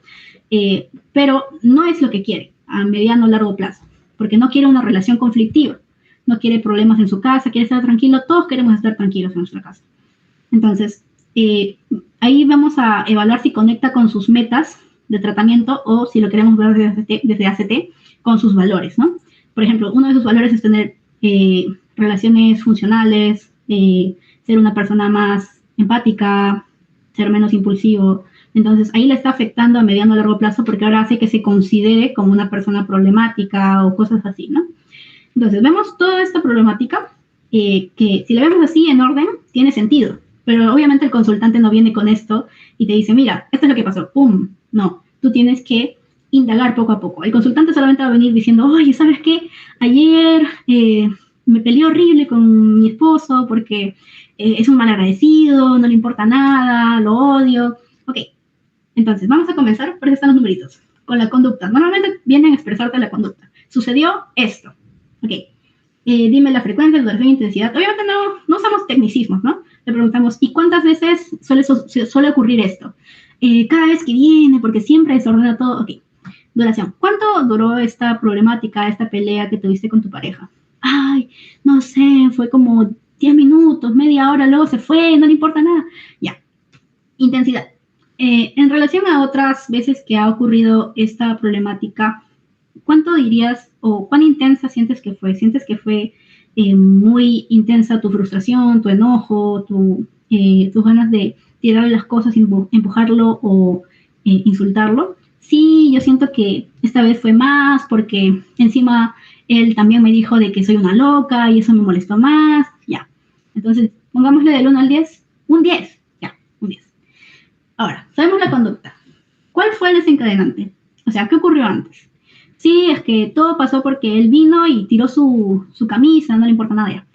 Pero no es lo que quiere a mediano o largo plazo, porque no quiere una relación conflictiva, no quiere problemas en su casa, quiere estar tranquilo, todos queremos estar tranquilos en nuestra casa. Entonces, ahí vamos a evaluar si conecta con sus metas de tratamiento o si lo queremos ver desde ACT, con sus valores, ¿no? Por ejemplo, uno de sus valores es tener relaciones funcionales, ser una persona más empática, ser menos impulsivo. Entonces, ahí le está afectando a mediano o largo plazo porque ahora hace que se considere como una persona problemática o cosas así, ¿no? Entonces, vemos toda esta problemática que si la vemos así en orden, tiene sentido. Pero obviamente el consultante no viene con esto y te dice, mira, esto es lo que pasó, ¡pum! No, tú tienes que indagar poco a poco. El consultante solamente va a venir diciendo, oye, ¿sabes qué? Ayer me peleé horrible con mi esposo porque es un malagradecido, no le importa nada, lo odio. Ok, Entonces, vamos a comenzar, por eso están los numeritos, con la conducta. Normalmente vienen a expresarte la conducta. Sucedió esto. Ok. Dime la frecuencia, duración, intensidad. Obviamente no usamos tecnicismos, ¿no? Le preguntamos, ¿y cuántas veces suele ocurrir esto? Cada vez que viene, porque siempre desordena todo. Ok. Duración. ¿Cuánto duró esta problemática, esta pelea que tuviste con tu pareja? Ay, no sé, fue como 10 minutos, media hora, luego se fue, no le importa nada. Ya. Intensidad. En relación a otras veces que ha ocurrido esta problemática, ¿cuánto dirías o cuán intensa sientes que fue? ¿Sientes que fue muy intensa tu frustración, tu enojo, tus ganas de tirarle las cosas, empujarlo o insultarlo? Sí, yo siento que esta vez fue más porque encima él también me dijo de que soy una loca y eso me molestó más. Ya. Entonces, pongámosle del 1 al 10. Un 10. Ya, un 10. Ahora, sabemos la conducta. ¿Cuál fue el desencadenante? O sea, ¿qué ocurrió antes? Sí, es que todo pasó porque él vino y tiró su camisa, no le importa nada ya.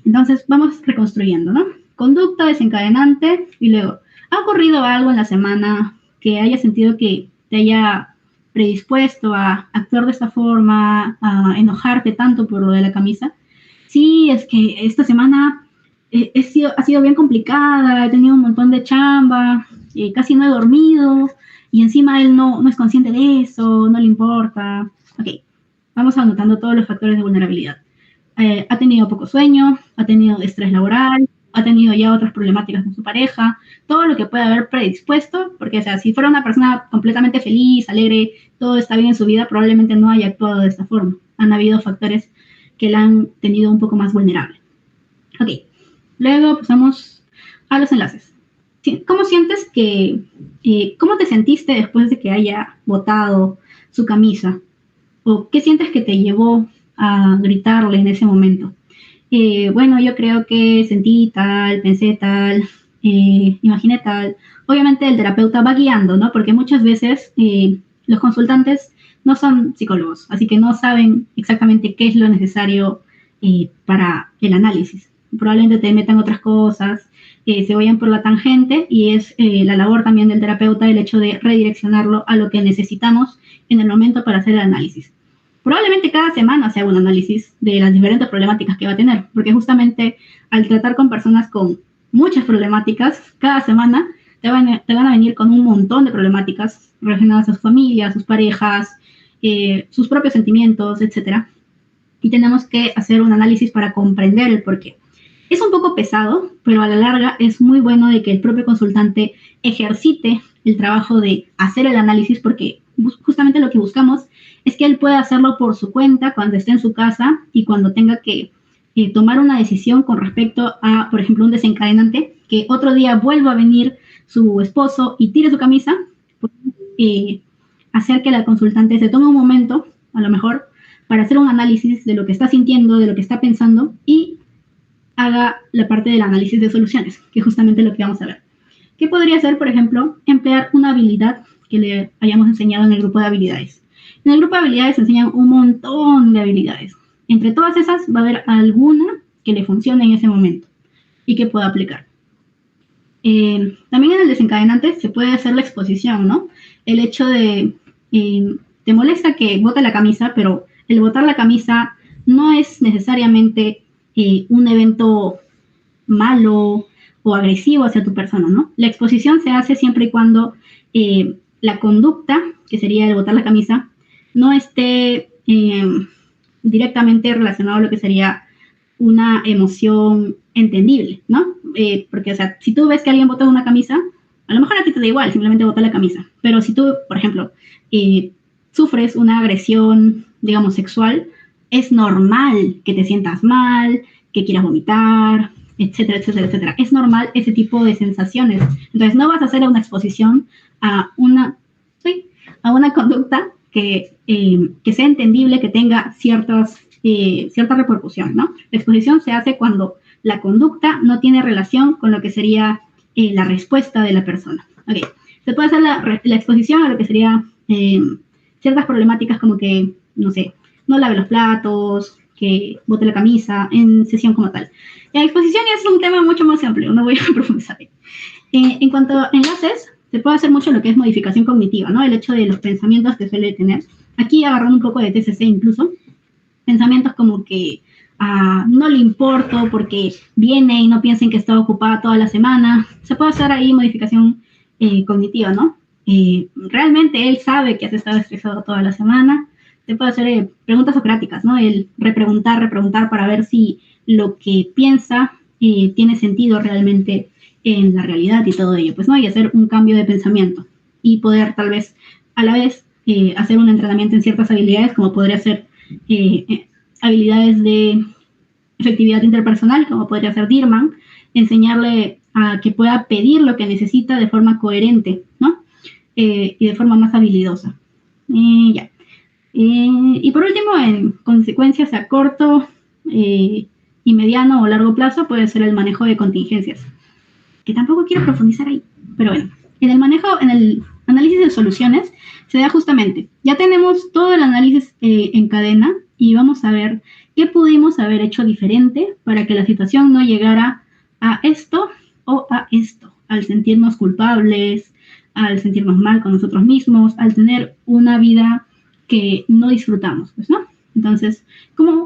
Entonces, vamos reconstruyendo, ¿no? Conducta, desencadenante, y luego, ¿ha ocurrido algo en la semana que haya sentido que te haya predispuesto a actuar de esta forma, a enojarte tanto por lo de la camisa? Sí, es que esta semana ha sido bien complicada, he tenido un montón de chamba, casi no he dormido, y encima él no es consciente de eso, no le importa. Ok, vamos anotando todos los factores de vulnerabilidad. Ha tenido poco sueño, ha tenido estrés laboral, ha tenido ya otras problemáticas con su pareja, todo lo que puede haber predispuesto, porque o sea, si fuera una persona completamente feliz, alegre, todo está bien en su vida, probablemente no haya actuado de esta forma. Han habido factores que la han tenido un poco más vulnerable. Ok, luego pasamos a los enlaces. ¿Cómo sientes cómo te sentiste después de que haya botado su camisa? ¿O qué sientes que te llevó a gritarle en ese momento? Bueno, yo creo que sentí tal, pensé tal, imaginé tal. Obviamente el terapeuta va guiando, ¿no? Porque muchas veces los consultantes no son psicólogos, así que no saben exactamente qué es lo necesario para el análisis. Probablemente te metan otras cosas, se vayan por la tangente y es la labor también del terapeuta el hecho de redireccionarlo a lo que necesitamos en el momento para hacer el análisis. Probablemente cada semana se haga un análisis de las diferentes problemáticas que va a tener, porque justamente al tratar con personas con muchas problemáticas, cada semana te van a venir con un montón de problemáticas relacionadas a su familia, a sus parejas, sus propios sentimientos, etc. Y tenemos que hacer un análisis para comprender el porqué. Es un poco pesado, pero a la larga es muy bueno de que el propio consultante ejercite el trabajo de hacer el análisis, porque justamente lo que buscamos es que él pueda hacerlo por su cuenta cuando esté en su casa y cuando tenga que tomar una decisión con respecto a, por ejemplo, un desencadenante, que otro día vuelva a venir su esposo y tire su camisa, hacer que la consultante se tome un momento, a lo mejor, para hacer un análisis de lo que está sintiendo, de lo que está pensando y haga la parte del análisis de soluciones, que es justamente lo que vamos a ver. ¿Qué podría ser, por ejemplo, emplear una habilidad que le hayamos enseñado en el grupo de habilidades? En el grupo de habilidades se enseñan un montón de habilidades. Entre todas esas va a haber alguna que le funcione en ese momento y que pueda aplicar. También en el desencadenante se puede hacer la exposición, ¿no? El hecho de, te molesta que bote la camisa, pero el botar la camisa no es necesariamente un evento malo o agresivo hacia tu persona, ¿no? La exposición se hace siempre y cuando la conducta, que sería el botar la camisa, no esté directamente relacionado a lo que sería una emoción entendible, ¿no? Porque, o sea, si tú ves que alguien bota una camisa, a lo mejor a ti te da igual, simplemente bota la camisa. Pero si tú, por ejemplo, sufres una agresión, digamos, sexual, es normal que te sientas mal, que quieras vomitar, etcétera, etcétera, etcétera. Es normal ese tipo de sensaciones. Entonces, no vas a hacer una exposición a una conducta que sea entendible, que tenga cierta repercusión, ¿no? La exposición se hace cuando la conducta no tiene relación con lo que sería la respuesta de la persona. Okay. Se puede hacer la exposición a lo que sería ciertas problemáticas como que, no sé, no lave los platos, que bote la camisa en sesión como tal. La exposición es un tema mucho más amplio, no voy a profundizar. En cuanto a enlaces, se puede hacer mucho lo que es modificación cognitiva, ¿no? El hecho de los pensamientos que suele tener. Aquí agarrando un poco de TCC incluso, pensamientos como que no le importo porque viene y no piensen que está ocupada toda la semana. Se puede hacer ahí modificación cognitiva, ¿no? Realmente él sabe que has estado estresado toda la semana. Se puede hacer preguntas socráticas, ¿no? El repreguntar para ver si lo que piensa tiene sentido realmente en la realidad y todo ello, pues, ¿no? Y hacer un cambio de pensamiento y poder tal vez a la vez hacer un entrenamiento en ciertas habilidades, como podría ser habilidades de efectividad interpersonal, como podría ser Dirman, enseñarle a que pueda pedir lo que necesita de forma coherente, ¿no? Y de forma más habilidosa. Ya. Y por último, en consecuencias a corto y mediano o largo plazo, puede ser el manejo de contingencias, que tampoco quiero profundizar ahí, pero bueno, en el análisis de soluciones se da justamente, ya tenemos todo el análisis en cadena y vamos a ver qué pudimos haber hecho diferente para que la situación no llegara a esto o a esto, al sentirnos culpables, al sentirnos mal con nosotros mismos, al tener una vida que no disfrutamos, pues, ¿no? Entonces,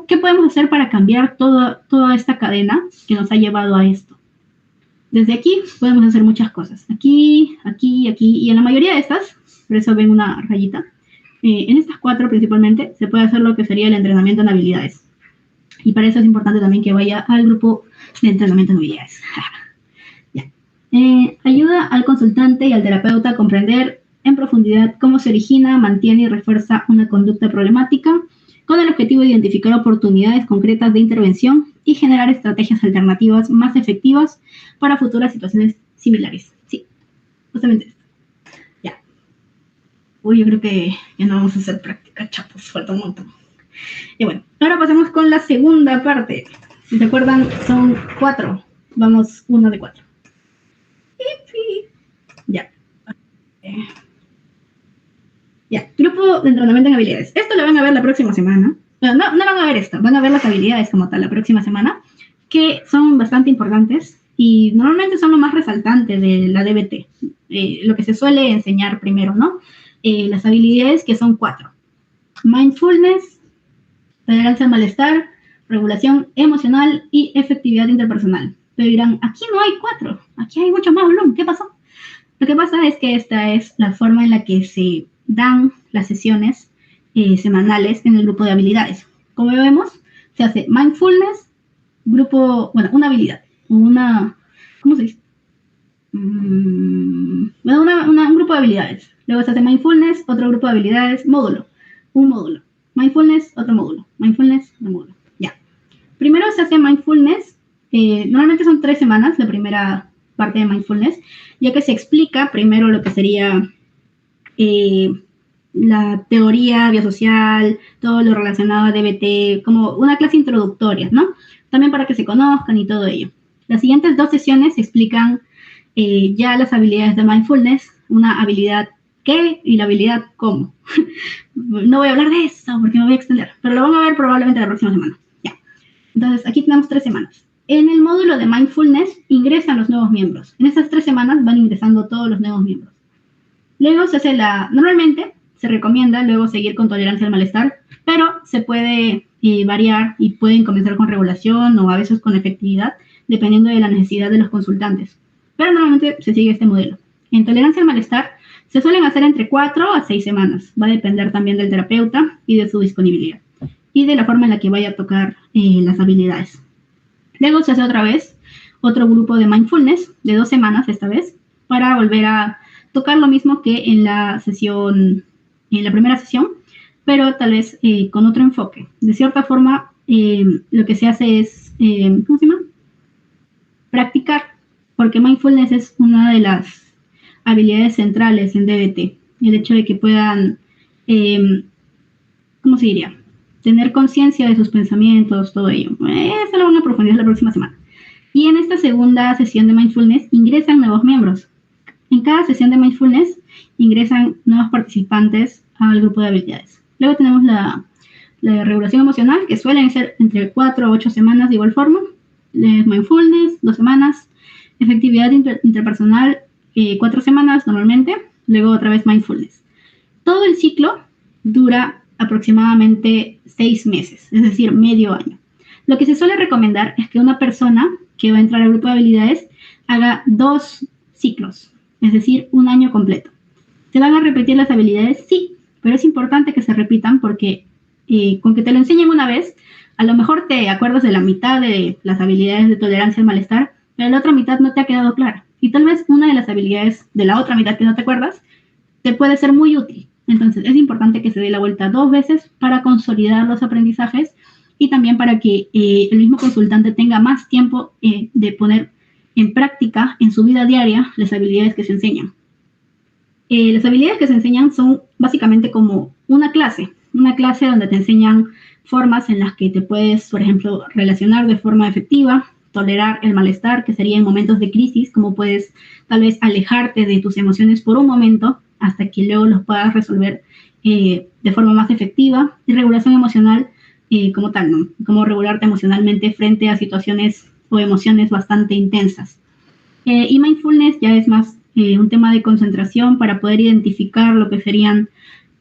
¿qué podemos hacer para cambiar toda esta cadena que nos ha llevado a esto? Desde aquí podemos hacer muchas cosas. Aquí, y en la mayoría de estas, por eso ven una rayita, en estas 4 principalmente se puede hacer lo que sería el entrenamiento en habilidades. Y para eso es importante también que vaya al grupo de entrenamiento en habilidades. Ya. Ayuda al consultante y al terapeuta a comprender en profundidad cómo se origina, mantiene y refuerza una conducta problemática, con el objetivo de identificar oportunidades concretas de intervención y generar estrategias alternativas más efectivas para futuras situaciones similares. Sí, justamente esto. Ya. Uy, yo creo que ya no vamos a hacer práctica, chapos, falta un montón. Y bueno, ahora pasamos con la segunda parte. Si se acuerdan, son 4. Vamos, 1 de 4. Ya. Ya, grupo de entrenamiento en habilidades. Esto lo van a ver la próxima semana. No van a ver esto, van a ver las habilidades como tal la próxima semana, que son bastante importantes y normalmente son lo más resaltante de la DBT. Lo que se suele enseñar primero, ¿no? Las habilidades, que son 4. Mindfulness, tolerancia al malestar, regulación emocional y efectividad interpersonal. Pero dirán, aquí no hay 4, aquí hay mucho más, Bloom, ¿qué pasó? Lo que pasa es que esta es la forma en la que se dan las sesiones semanales en el grupo de habilidades. Como vemos, se hace mindfulness, una habilidad, ¿cómo se dice? Un grupo de habilidades. Luego se hace mindfulness, otro grupo de habilidades, un módulo. Mindfulness, otro módulo. Mindfulness, otro módulo. Ya. Primero se hace mindfulness, normalmente son 3 semanas, la primera parte de mindfulness, ya que se explica primero lo que sería la teoría biosocial, todo lo relacionado a DBT, como una clase introductoria, ¿no? También para que se conozcan y todo ello. Las siguientes 2 sesiones se explican ya las habilidades de mindfulness, una habilidad qué y la habilidad cómo. No voy a hablar de eso porque me voy a extender, pero lo van a ver probablemente la próxima semana. Ya. Entonces, aquí tenemos 3 semanas. En el módulo de mindfulness ingresan los nuevos miembros. En estas 3 semanas van ingresando todos los nuevos miembros. Luego se hace normalmente se recomienda luego seguir con tolerancia al malestar, pero se puede variar y pueden comenzar con regulación o a veces con efectividad, dependiendo de la necesidad de los consultantes. Pero normalmente se sigue este modelo. En tolerancia al malestar se suelen hacer entre 4 a 6 semanas. Va a depender también del terapeuta y de su disponibilidad y de la forma en la que vaya a tocar las habilidades. Luego se hace otra vez otro grupo de mindfulness de 2 semanas esta vez, para volver a tocar lo mismo que en la primera sesión, pero tal vez con otro enfoque. De cierta forma, lo que se hace es, ¿cómo se llama? Practicar, porque mindfulness es una de las habilidades centrales en DBT. El hecho de que puedan, ¿cómo se diría? Tener conciencia de sus pensamientos, todo ello. Eso lo van a profundizar la próxima semana. Y en esta segunda sesión de mindfulness ingresan nuevos miembros. En cada sesión de mindfulness ingresan nuevos participantes al grupo de habilidades. Luego tenemos la regulación emocional, que suelen ser entre 4 a 8 semanas de igual forma. Mindfulness, 2 semanas. Efectividad interpersonal, 4 semanas normalmente, luego otra vez mindfulness. Todo el ciclo dura aproximadamente 6 meses, es decir, medio año. Lo que se suele recomendar es que una persona que va a entrar al grupo de habilidades haga 2 ciclos, es decir, un año completo. ¿Se van a repetir las habilidades? Sí, pero es importante que se repitan porque con que te lo enseñen una vez, a lo mejor te acuerdas de la mitad de las habilidades de tolerancia al malestar, pero la otra mitad no te ha quedado clara. Y tal vez una de las habilidades de la otra mitad que no te acuerdas te puede ser muy útil. Entonces es importante que se dé la vuelta 2 veces para consolidar los aprendizajes y también para que el mismo consultante tenga más tiempo de poner en práctica en su vida diaria las habilidades que se enseñan. Las habilidades que se enseñan son básicamente como una clase donde te enseñan formas en las que te puedes, por ejemplo, relacionar de forma efectiva, tolerar el malestar, que sería en momentos de crisis, como puedes tal vez alejarte de tus emociones por un momento hasta que luego los puedas resolver de forma más efectiva, y regulación emocional como tal, ¿no? Cómo regularte emocionalmente frente a situaciones o emociones bastante intensas. Y mindfulness ya es más un tema de concentración para poder identificar lo que serían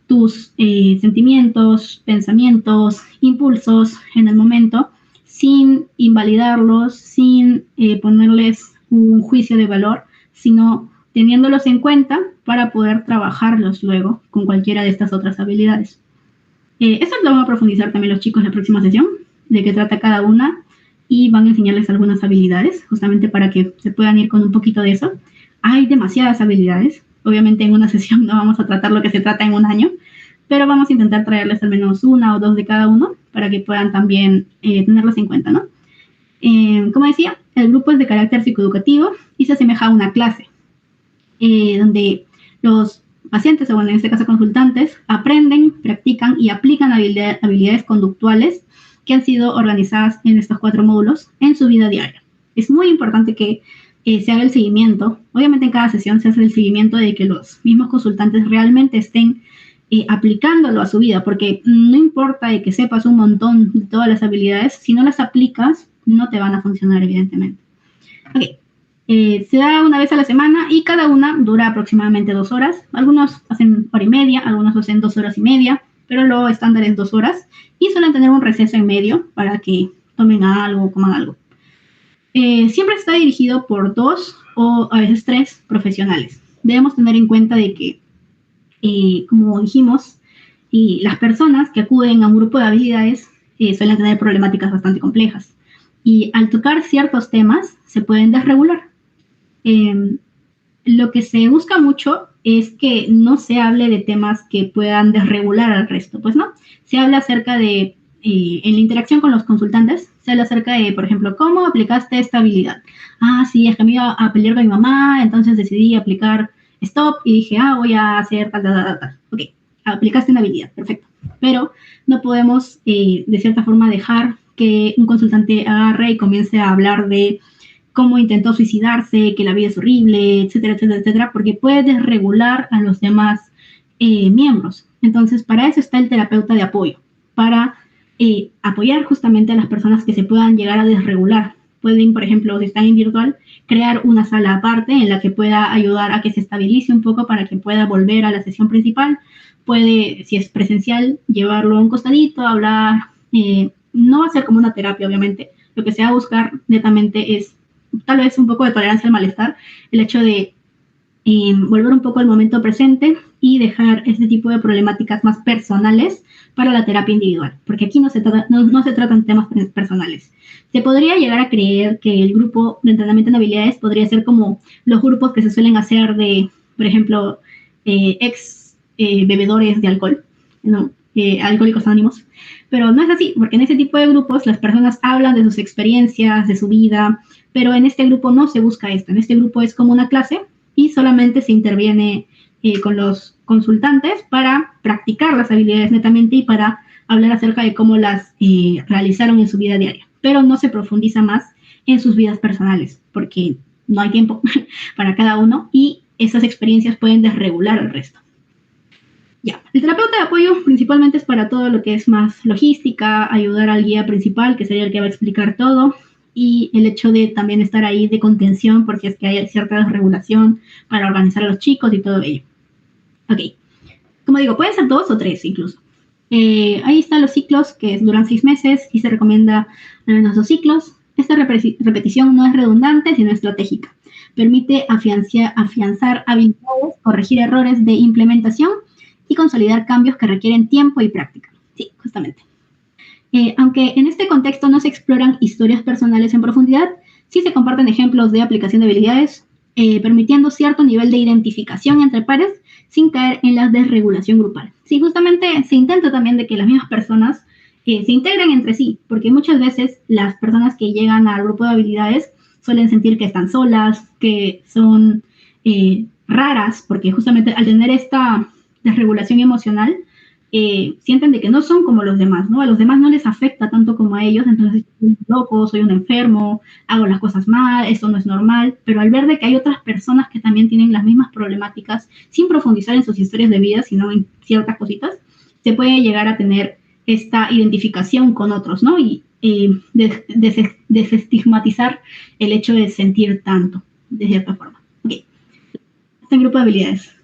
tus sentimientos, pensamientos, impulsos en el momento, sin invalidarlos, sin ponerles un juicio de valor, sino teniéndolos en cuenta para poder trabajarlos luego con cualquiera de estas otras habilidades. Eso lo van a profundizar también los chicos en la próxima sesión, de qué trata cada una, y van a enseñarles algunas habilidades, justamente para que se puedan ir con un poquito de eso. Hay demasiadas habilidades. Obviamente en una sesión no vamos a tratar lo que se trata en un año, pero vamos a intentar traerles al menos 1 o 2 de cada uno para que puedan también tenerlos en cuenta, ¿no? Como decía, el grupo es de carácter psicoeducativo y se asemeja a una clase, donde los pacientes, o bueno, en este caso consultantes, aprenden, practican y aplican habilidades conductuales que han sido organizadas en estos 4 módulos en su vida diaria. Es muy importante que se haga el seguimiento. Obviamente en cada sesión se hace el seguimiento de que los mismos consultantes realmente estén aplicándolo a su vida, porque no importa de que sepas un montón de todas las habilidades, si no las aplicas, no te van a funcionar, evidentemente. Ok, se da una vez a la semana y cada una dura aproximadamente 2 horas. Algunos hacen 1h30, algunos hacen 2 horas y media, pero lo estándar es 2 horas y suelen tener un receso en medio para que tomen algo o coman algo. Siempre está dirigido por 2 o a veces 3 profesionales. Debemos tener en cuenta de que, como dijimos, las personas que acuden a un grupo de habilidades suelen tener problemáticas bastante complejas. Y al tocar ciertos temas, se pueden desregular. Lo que se busca mucho es que no se hable de temas que puedan desregular al resto, pues no. Se habla acerca de, en la interacción con los consultantes, se habla acerca de, por ejemplo, ¿cómo aplicaste esta habilidad? Ah, sí, es que me iba a pelear con mi mamá, entonces decidí aplicar stop y dije, voy a hacer tal. Ok, aplicaste una habilidad, perfecto. Pero no podemos, de cierta forma, dejar que un consultante agarre y comience a hablar de cómo intentó suicidarse, que la vida es horrible, etcétera, etcétera, etcétera, porque puede desregular a los demás miembros. Entonces, para eso está el terapeuta de apoyo, para apoyar justamente a las personas que se puedan llegar a desregular. Pueden, por ejemplo, si están en virtual, crear una sala aparte en la que pueda ayudar a que se estabilice un poco para que pueda volver a la sesión principal. Puede, si es presencial, llevarlo a un costadito, hablar. No va a ser como una terapia, obviamente. Lo que se va a buscar netamente es tal vez un poco de tolerancia al malestar, el hecho de volver un poco al momento presente y dejar este tipo de problemáticas más personales para la terapia individual, porque aquí no se tratan temas personales. Se podría llegar a creer que el grupo de entrenamiento en habilidades podría ser como los grupos que se suelen hacer de, por ejemplo, bebedores de alcohol, ¿no? Alcohólicos Anónimos, pero no es así, porque en ese tipo de grupos las personas hablan de sus experiencias, de su vida, pero en este grupo no se busca esto. En este grupo es como una clase y solamente se interviene con los consultantes para practicar las habilidades netamente y para hablar acerca de cómo las realizaron en su vida diaria, pero no se profundiza más en sus vidas personales, porque no hay tiempo para cada uno y esas experiencias pueden desregular al resto. Ya, el terapeuta de apoyo principalmente es para todo lo que es más logística, ayudar al guía principal, que sería el que va a explicar todo, y el hecho de también estar ahí de contención, porque es que hay cierta desregulación para organizar a los chicos y todo ello. Ok, como digo, pueden ser 2 o 3 incluso. Ahí están los ciclos que duran 6 meses y se recomienda al menos 2 ciclos. Esta repetición no es redundante, sino estratégica. Permite afianzar habilidades, corregir errores de implementación y consolidar cambios que requieren tiempo y práctica. Sí, justamente. Aunque en este contexto no se exploran historias personales en profundidad, sí se comparten ejemplos de aplicación de habilidades, permitiendo cierto nivel de identificación entre pares sin caer en la desregulación grupal. Sí, justamente se intenta también de que las mismas personas se integren entre sí, porque muchas veces las personas que llegan al grupo de habilidades suelen sentir que están solas, que son raras, porque justamente al tener esta desregulación emocional, sienten de que no son como los demás, ¿no? A los demás no les afecta tanto como a ellos, entonces soy un loco, soy un enfermo, hago las cosas mal, esto no es normal, pero al ver de que hay otras personas que también tienen las mismas problemáticas, sin profundizar en sus historias de vida, sino en ciertas cositas, se puede llegar a tener esta identificación con otros, ¿no? Y desestigmatizar el hecho de sentir tanto, de cierta forma. Ok. Este grupo de habilidades.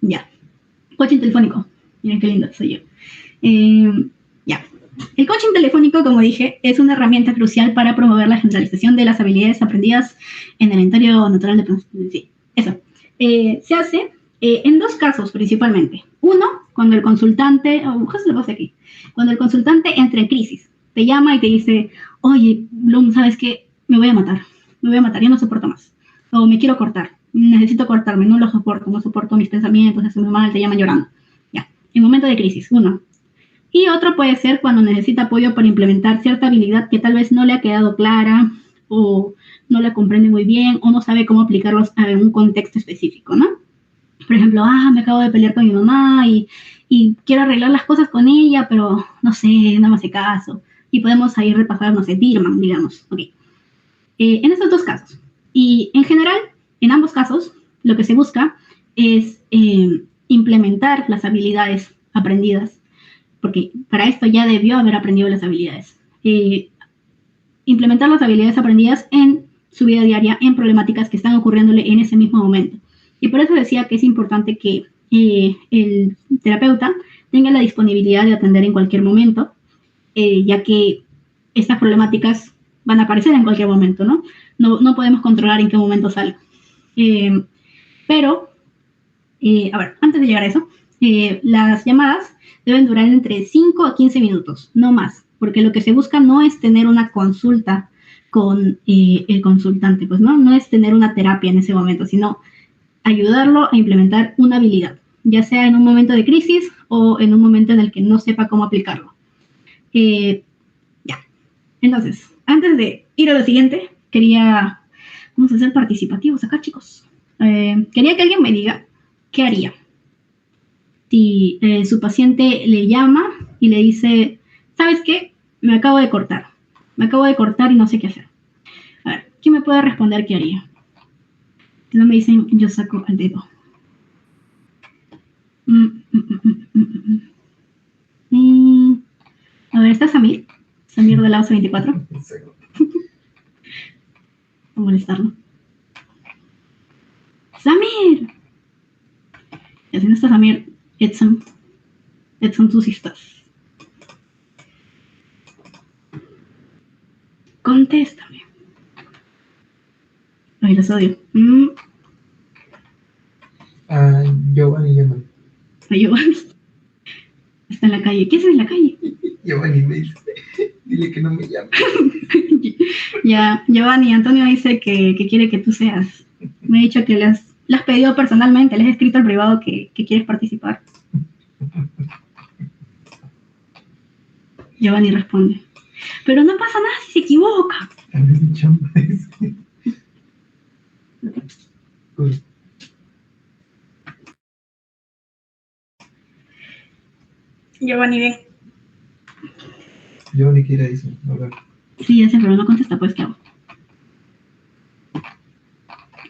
Ya. Coaching telefónico. Miren qué lindo soy yo. Ya. El coaching telefónico, como dije, es una herramienta crucial para promover la generalización de las habilidades aprendidas en el inventario natural de... Sí, eso. Se hace en 2 casos principalmente. Uno, cuando el consultante... aquí. Cuando el consultante entra en crisis. Te llama y te dice, oye, Bloom, ¿sabes qué? Me voy a matar, yo no soporto más. O me quiero cortar, necesito cortarme, no lo soporto, no soporto mis pensamientos, hace muy mal, te llaman llorando. Ya, en momento de crisis, uno. Y otro puede ser cuando necesita apoyo para implementar cierta habilidad que tal vez no le ha quedado clara, o no la comprende muy bien, o no sabe cómo aplicarlos a un contexto específico, ¿no? Por ejemplo, me acabo de pelear con mi mamá y quiero arreglar las cosas con ella, pero no sé, no me hace caso. Y podemos ahí repasar, no sé, Dirman, digamos. Okay. En estos 2 casos. Y en general, en ambos casos, lo que se busca es implementar las habilidades aprendidas, porque para esto ya debió haber aprendido las habilidades. Implementar las habilidades aprendidas en su vida diaria, en problemáticas que están ocurriéndole en ese mismo momento. Y por eso decía que es importante que el terapeuta tenga la disponibilidad de atender en cualquier momento, ya que estas problemáticas van a aparecer en cualquier momento, ¿no? No podemos controlar en qué momento salga. Pero, a ver, antes de llegar a eso, las llamadas deben durar entre 5 a 15 minutos, no más, porque lo que se busca no es tener una consulta con el consultante, pues no es tener una terapia en ese momento, sino ayudarlo a implementar una habilidad, ya sea en un momento de crisis o en un momento en el que no sepa cómo aplicarlo. Ya. Entonces, antes de ir a lo siguiente, vamos a ser participativos acá, chicos. Quería que alguien me diga qué haría si su paciente le llama y le dice, ¿sabes qué? Me acabo de cortar y no sé qué hacer. A ver, ¿quién me puede responder qué haría? Si no me dicen, yo saco el dedo. A ver, ¿está Samir? Samir de la 24. Voy a molestarlo. ¡Samir! Y si no está Samir, Edson, tú sí estás. Contéstame. Ay, los odio. Giovanni llama. Giovanni. Está en la calle. ¿Qué haces en la calle? Giovanni me dice, dile que no me llame. Ya, Giovanni, Antonio dice que quiere que tú seas. Me ha dicho que le has pedido personalmente, le has escrito al privado que quieres participar. Giovanni responde, pero no pasa nada si se equivoca. Giovanni, ven. Giovanni quiere decir, a ver. Sí, ya sé, pero no contesta, pues, ¿qué hago?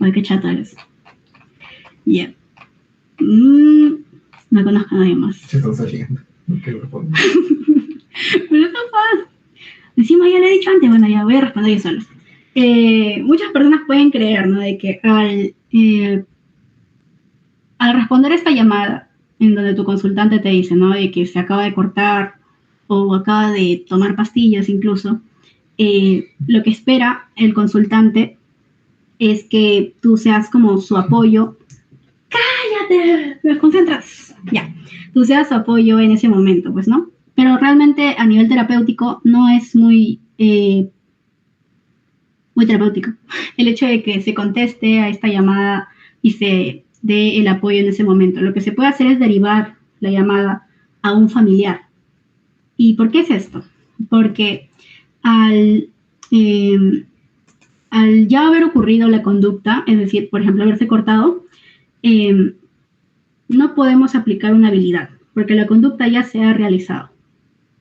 Oye, qué chata eres. Ya. No conozco a nadie más. Se está saliendo. No quiero responder. Pero eso pasa. encima ya le he dicho antes, bueno, ya voy a responder yo solo. Muchas personas pueden creer, ¿no? De que al responder esta llamada, en donde tu consultante te dice, ¿no? De que se acaba de cortar o acaba de tomar pastillas incluso, lo que espera el consultante es que tú seas como su apoyo. ¡Cállate! ¿Me concentras? Ya. Tú seas su apoyo en ese momento, pues, ¿no? Pero realmente a nivel terapéutico no es muy terapéutico el hecho de que se conteste a esta llamada y se dé el apoyo en ese momento. Lo que se puede hacer es derivar la llamada a un familiar. ¿Y por qué es esto? Porque al ya haber ocurrido la conducta, es decir, por ejemplo, haberse cortado, no podemos aplicar una habilidad, porque la conducta ya se ha realizado.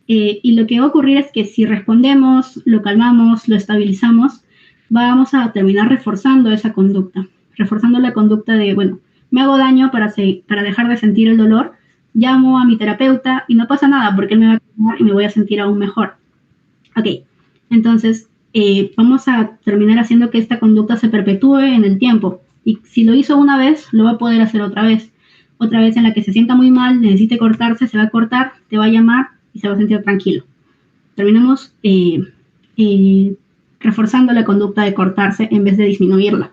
Y lo que va a ocurrir es que si respondemos, lo calmamos, lo estabilizamos, vamos a terminar reforzando esa conducta, reforzando la conducta de, bueno, me hago daño para dejar de sentir el dolor, llamo a mi terapeuta y no pasa nada porque él me va a calmar y me voy a sentir aún mejor. Ok, entonces vamos a terminar haciendo que esta conducta se perpetúe en el tiempo. Y si lo hizo una vez, lo va a poder hacer otra vez en la que se sienta muy mal, necesite cortarse, se va a cortar, te va a llamar y se va a sentir tranquilo. Terminamos reforzando la conducta de cortarse en vez de disminuirla.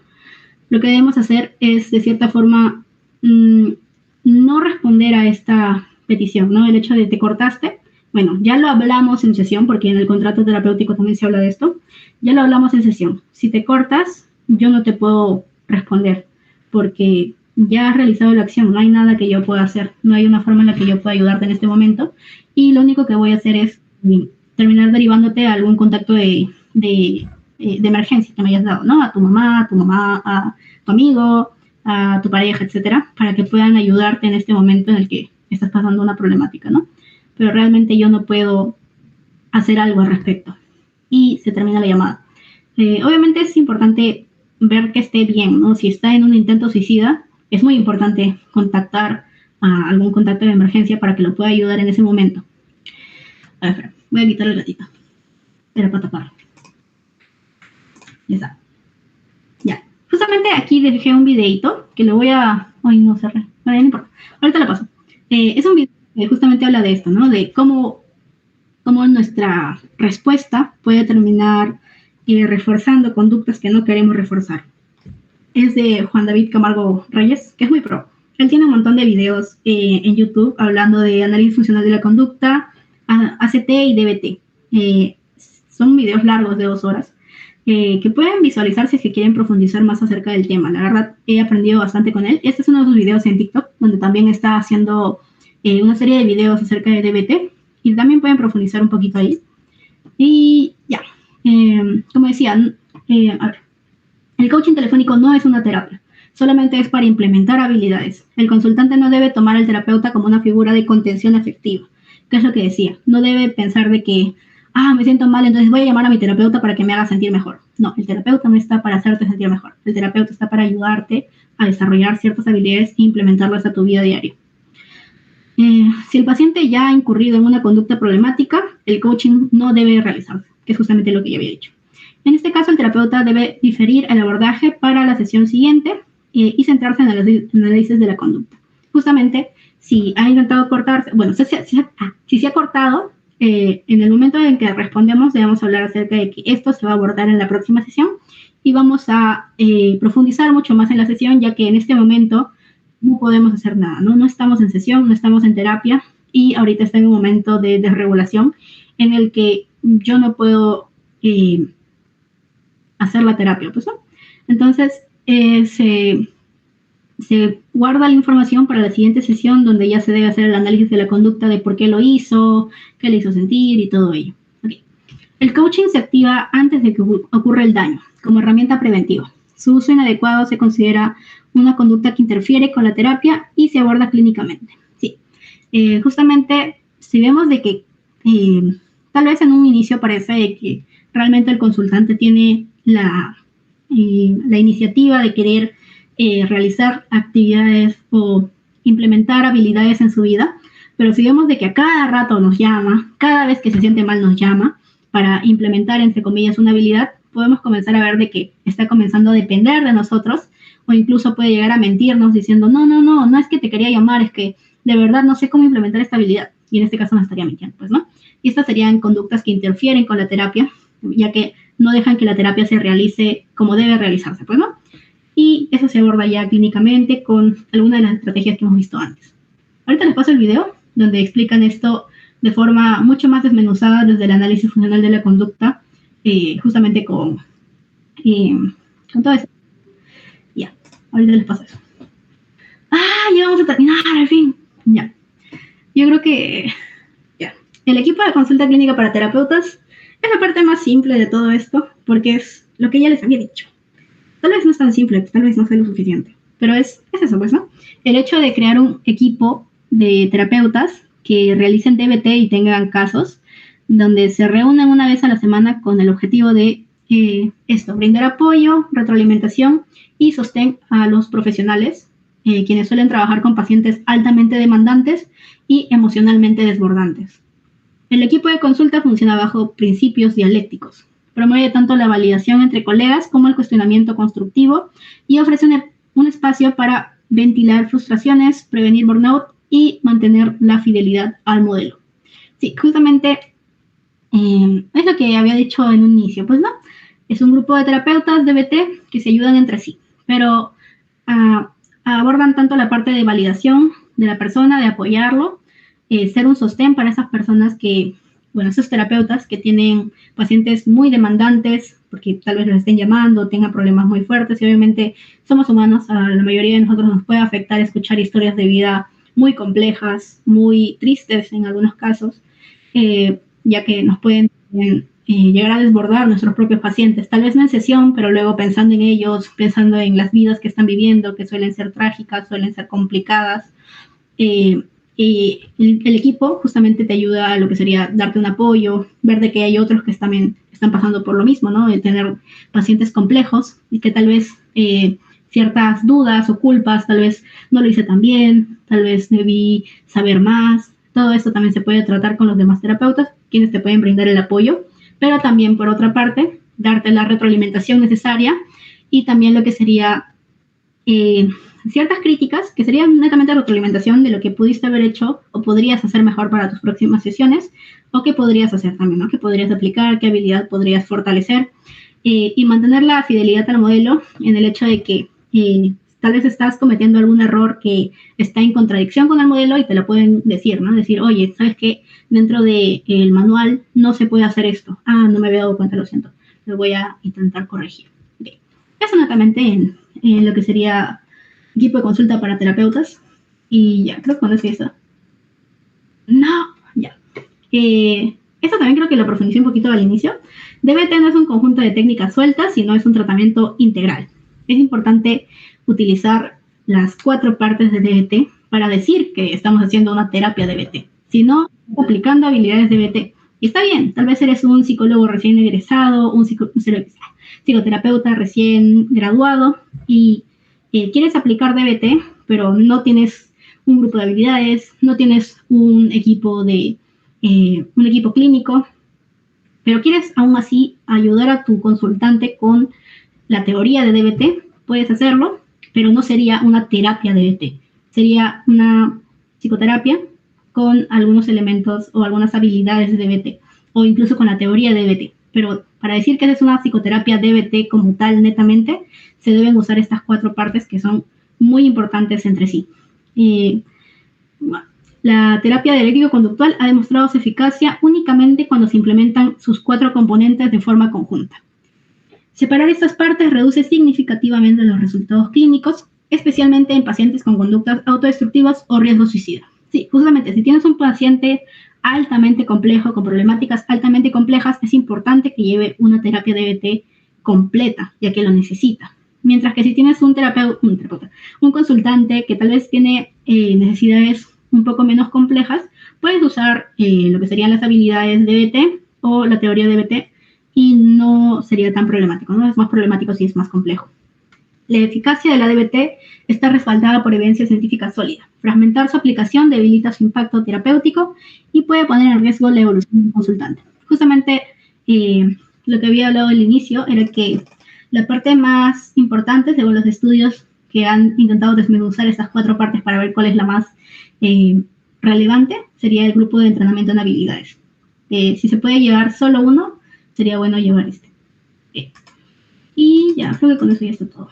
Lo que debemos hacer es, de cierta forma, no responder a esta petición, ¿no? El hecho de te cortaste, bueno, ya lo hablamos en sesión, porque en el contrato terapéutico también se habla de esto, ya lo hablamos en sesión. Si te cortas, yo no te puedo responder, porque ya has realizado la acción, no hay nada que yo pueda hacer, no hay una forma en la que yo pueda ayudarte en este momento, y lo único que voy a hacer es terminar derivándote a algún contacto de emergencia que me hayas dado, ¿no? A tu mamá, a tu amigo, a tu pareja, etcétera, para que puedan ayudarte en este momento en el que estás pasando una problemática, ¿no? Pero realmente yo no puedo hacer algo al respecto. Y se termina la llamada. Obviamente es importante ver que esté bien, ¿no? Si está en un intento suicida, es muy importante contactar a algún contacto de emergencia para que lo pueda ayudar en ese momento. A ver, espera, voy a quitar el gatito. Era para taparlo. Ya está. Ya. Justamente aquí dejé un videito que lo voy a... Ay, no cerré. Bueno, no importa. Ahorita lo paso. Es un video que justamente habla de esto, ¿no? De cómo nuestra respuesta puede terminar reforzando conductas que no queremos reforzar. Es de Juan David Camargo Reyes, que es muy pro. Él tiene un montón de videos en YouTube hablando de análisis funcional de la conducta, ACT y DBT. Son videos largos de 2 horas que pueden visualizar si es que quieren profundizar más acerca del tema. La verdad, he aprendido bastante con él. Este es uno de sus videos en TikTok, donde también está haciendo una serie de videos acerca de DBT, y también pueden profundizar un poquito ahí. Y ya, como decía, a ver, el coaching telefónico no es una terapia, solamente es para implementar habilidades. El consultante no debe tomar al terapeuta como una figura de contención afectiva, que es lo que decía. No debe pensar de que, me siento mal, entonces voy a llamar a mi terapeuta para que me haga sentir mejor. No, el terapeuta no está para hacerte sentir mejor. El terapeuta está para ayudarte a desarrollar ciertas habilidades e implementarlas a tu vida diaria. Si el paciente ya ha incurrido en una conducta problemática, el coaching no debe realizarse, que es justamente lo que ya había dicho. En este caso, el terapeuta debe diferir el abordaje para la sesión siguiente y centrarse en el análisis de la conducta. Justamente, si ha intentado cortarse, bueno, si se ha cortado, en el momento en que respondemos debemos hablar acerca de que esto se va a abordar en la próxima sesión y vamos a profundizar mucho más en la sesión, ya que en este momento no podemos hacer nada, ¿no? No estamos en sesión, no estamos en terapia y ahorita está en un momento de desregulación en el que yo no puedo hacer la terapia, pues, ¿no? Entonces, se guarda la información para la siguiente sesión donde ya se debe hacer el análisis de la conducta, de por qué lo hizo, qué le hizo sentir y todo ello. Okay. El coaching se activa antes de que ocurra el daño, como herramienta preventiva. Su uso inadecuado se considera una conducta que interfiere con la terapia y se aborda clínicamente. Sí. Justamente, si vemos de que tal vez en un inicio parece de que realmente el consultante tiene la iniciativa de querer realizar actividades o implementar habilidades en su vida, pero si vemos de que a cada rato nos llama, cada vez que se siente mal nos llama, para implementar, entre comillas, una habilidad, podemos comenzar a ver de que está comenzando a depender de nosotros, o incluso puede llegar a mentirnos diciendo, no es que te quería llamar, es que de verdad no sé cómo implementar esta habilidad. Y en este caso nos estaría mintiendo, pues, ¿no? Y estas serían conductas que interfieren con la terapia, ya que no dejan que la terapia se realice como debe realizarse, pues, ¿no? Y eso se aborda ya clínicamente con algunas de las estrategias que hemos visto antes. Ahorita les paso el video donde explican esto de forma mucho más desmenuzada desde el análisis funcional de la conducta, justamente con todo eso. Ya, ahorita les paso eso. Ya vamos a terminar, al fin. Ya. Yo creo que ya. El equipo de consulta clínica para terapeutas es la parte más simple de todo esto, porque es lo que ya les había dicho. Tal vez no es tan simple, tal vez no sea lo suficiente, pero es eso, pues, ¿no? El hecho de crear un equipo de terapeutas que realicen DBT y tengan casos, donde se reúnan una vez a la semana con el objetivo de brindar apoyo, retroalimentación y sostén a los profesionales, quienes suelen trabajar con pacientes altamente demandantes y emocionalmente desbordantes. El equipo de consulta funciona bajo principios dialécticos. Promueve tanto la validación entre colegas como el cuestionamiento constructivo y ofrece un espacio para ventilar frustraciones, prevenir burnout y mantener la fidelidad al modelo. Sí, justamente es lo que había dicho en un inicio, pues no. Es un grupo de terapeutas DBT que se ayudan entre sí, pero abordan tanto la parte de validación de la persona, de apoyarlo, ser un sostén para esas personas que, bueno, esos terapeutas que tienen pacientes muy demandantes, porque tal vez los estén llamando, tengan problemas muy fuertes, y obviamente somos humanos, a la mayoría de nosotros nos puede afectar escuchar historias de vida muy complejas, muy tristes en algunos casos, ya que nos pueden llegar a desbordar nuestros propios pacientes, tal vez no en sesión, pero luego pensando en ellos, pensando en las vidas que están viviendo, que suelen ser trágicas, suelen ser complicadas. Y el equipo justamente te ayuda a lo que sería darte un apoyo, ver de que hay otros que también están pasando por lo mismo, ¿no? De tener pacientes complejos y que tal vez ciertas dudas o culpas, tal vez no lo hice tan bien, tal vez debí saber más. Todo esto también se puede tratar con los demás terapeutas, quienes te pueden brindar el apoyo, pero también, por otra parte, darte la retroalimentación necesaria y también lo que sería ciertas críticas, que serían netamente retroalimentación de lo que pudiste haber hecho o podrías hacer mejor para tus próximas sesiones, o qué podrías hacer también, ¿no? ¿Qué podrías aplicar? ¿Qué habilidad podrías fortalecer? Y mantener la fidelidad al modelo en el hecho de que tal vez estás cometiendo algún error que está en contradicción con el modelo y te lo pueden decir, ¿no? Decir, oye, ¿sabes qué? Dentro del manual no se puede hacer esto. No me había dado cuenta, lo siento. Lo voy a intentar corregir. Okay. Eso netamente en lo que sería equipo de consulta para terapeutas. Y ya, creo que con eso. No, ya. Esto también creo que lo profundicé un poquito al inicio. DBT no es un conjunto de técnicas sueltas, sino es un tratamiento integral. Es importante utilizar las 4 partes de DBT para decir que estamos haciendo una terapia DBT, sino aplicando habilidades DBT. Y está bien, tal vez eres un psicólogo recién egresado, un psicoterapeuta recién graduado y quieres aplicar DBT, pero no tienes un grupo de habilidades, no tienes un equipo clínico, pero quieres aún así ayudar a tu consultante con la teoría de DBT, puedes hacerlo, pero no sería una terapia DBT, sería una psicoterapia con algunos elementos o algunas habilidades de DBT, o incluso con la teoría de DBT. Pero para decir que es una psicoterapia DBT como tal netamente, se deben usar estas 4 partes que son muy importantes entre sí. La terapia dialéctico-conductual ha demostrado su eficacia únicamente cuando se implementan sus 4 componentes de forma conjunta. Separar estas partes reduce significativamente los resultados clínicos, especialmente en pacientes con conductas autodestructivas o riesgo suicida. Sí, justamente, si tienes un paciente altamente complejo, con problemáticas altamente complejas, es importante que lleve una terapia DBT completa, ya que lo necesita. Mientras que si tienes un consultante que tal vez tiene necesidades un poco menos complejas, puedes usar lo que serían las habilidades DBT o la teoría DBT y no sería tan problemático, ¿no? Es más problemático si es más complejo. La eficacia de la DBT está respaldada por evidencia científica sólida. Fragmentar su aplicación debilita su impacto terapéutico y puede poner en riesgo la evolución del consultante. Justamente lo que había hablado al inicio era que la parte más importante, según los estudios que han intentado desmenuzar estas 4 partes para ver cuál es la más relevante, sería el grupo de entrenamiento en habilidades. Si se puede llevar solo uno, sería bueno llevar este. Y ya, creo que con eso ya está todo.